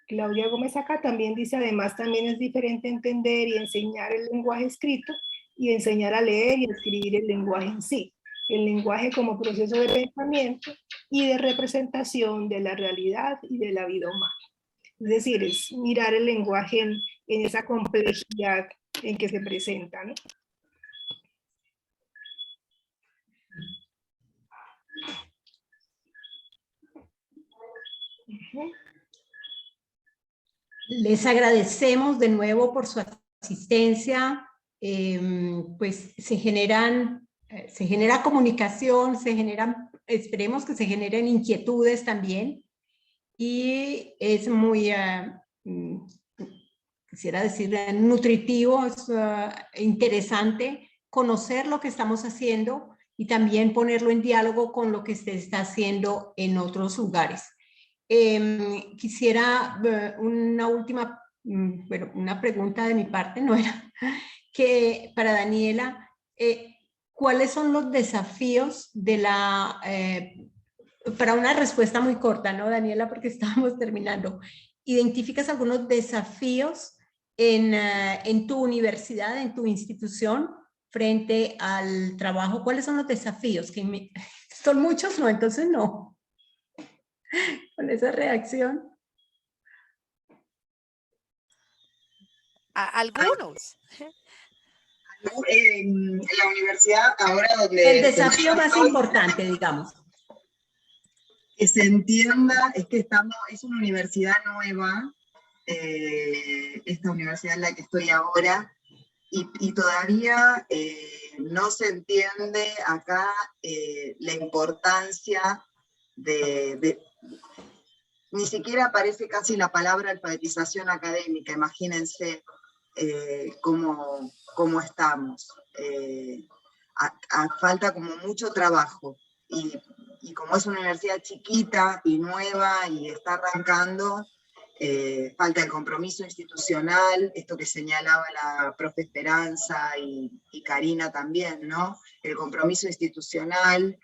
Claudia Gómez acá. También dice, además, también es diferente entender y enseñar el lenguaje escrito y enseñar a leer y a escribir el lenguaje en sí. El lenguaje como proceso de pensamiento y de representación de la realidad y de la vida humana. Es decir, es mirar el lenguaje en esa complejidad en que se presenta, ¿no? Les agradecemos de nuevo por su asistencia. Pues se genera comunicación, esperemos que se generen inquietudes también. Y es muy, quisiera decir, nutritivo, es interesante conocer lo que estamos haciendo y también ponerlo en diálogo con lo que se está haciendo en otros lugares. Quisiera una última, bueno, una pregunta de mi parte, no era, que para Daniela, ¿cuáles son los desafíos de la, para una respuesta muy corta, ¿no, Daniela? Porque estamos terminando. ¿Identificas algunos desafíos en tu universidad, en tu institución, frente al trabajo? ¿Cuáles son los desafíos? ¿Son muchos? No, entonces no. Con esa reacción. Algunos. En la universidad, ahora donde... El desafío más importante, digamos. Que se entienda, es que es una universidad nueva, esta universidad en la que estoy ahora, y todavía no se entiende acá la importancia ni siquiera aparece casi la palabra alfabetización académica, imagínense cómo estamos. Falta como mucho trabajo, y como es una universidad chiquita y nueva y está arrancando, falta el compromiso institucional, esto que señalaba la profe Esperanza y Karina también, ¿no? El compromiso institucional,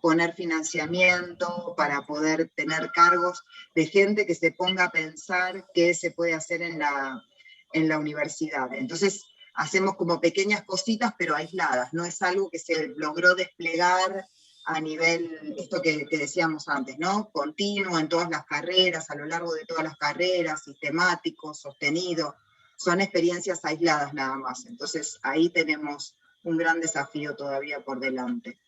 poner financiamiento para poder tener cargos de gente que se ponga a pensar qué se puede hacer en la universidad. Entonces, hacemos como pequeñas cositas, pero aisladas, no es algo que se logró desplegar a nivel, esto que decíamos antes, ¿no? Continuo en todas las carreras, a lo largo de todas las carreras, sistemático, sostenido. Son experiencias aisladas nada más. Entonces, ahí tenemos un gran desafío todavía por delante.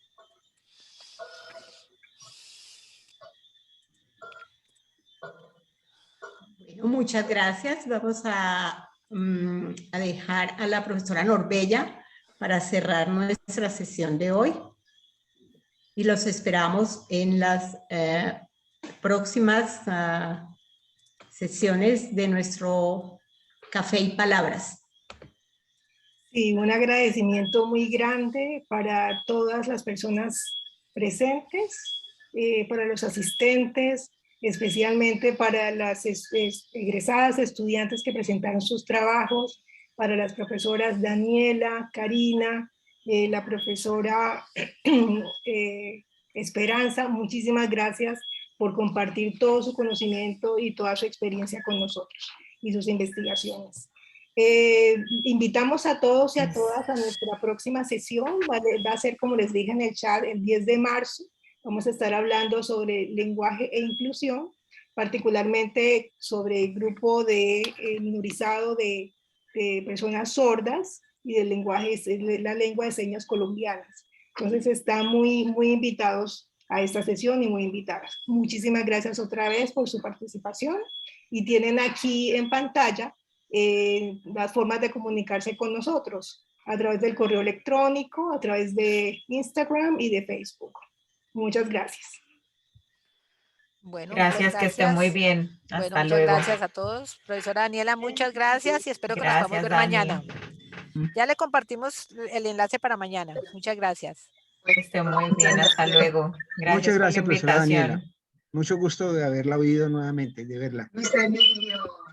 Bueno, muchas gracias. Vamos a dejar a la profesora Norbella para cerrar nuestra sesión de hoy. Y los esperamos en las próximas sesiones de nuestro Café y Palabras. Sí, un agradecimiento muy grande para todas las personas presentes, para los asistentes, especialmente para las egresadas estudiantes que presentaron sus trabajos, para las profesoras Daniela, Karina, la profesora Esperanza. Muchísimas gracias por compartir todo su conocimiento y toda su experiencia con nosotros y sus investigaciones. Invitamos a todos y a todas a nuestra próxima sesión. Va a ser, como les dije en el chat, el 10 de marzo. Vamos a estar hablando sobre lenguaje e inclusión, particularmente sobre el grupo minorizado de personas sordas y del lenguaje, la lengua de señas colombianas. Entonces están muy invitados a esta sesión y muy invitadas. Muchísimas gracias otra vez por su participación, y tienen aquí en pantalla las formas de comunicarse con nosotros a través del correo electrónico, a través de Instagram y de Facebook. Muchas gracias. Bueno, gracias, que esté muy bien. Hasta bueno, muchas luego. gracias a todos. Profesora Daniela, muchas gracias y espero que nos podamos ver mañana. Ya le compartimos el enlace para mañana. Muchas gracias. Que esté muy bien, hasta luego. Gracias Muchas gracias, por la profesora Daniela. invitación. Mucho gusto de haberla oído nuevamente, de verla. Luis Emilio.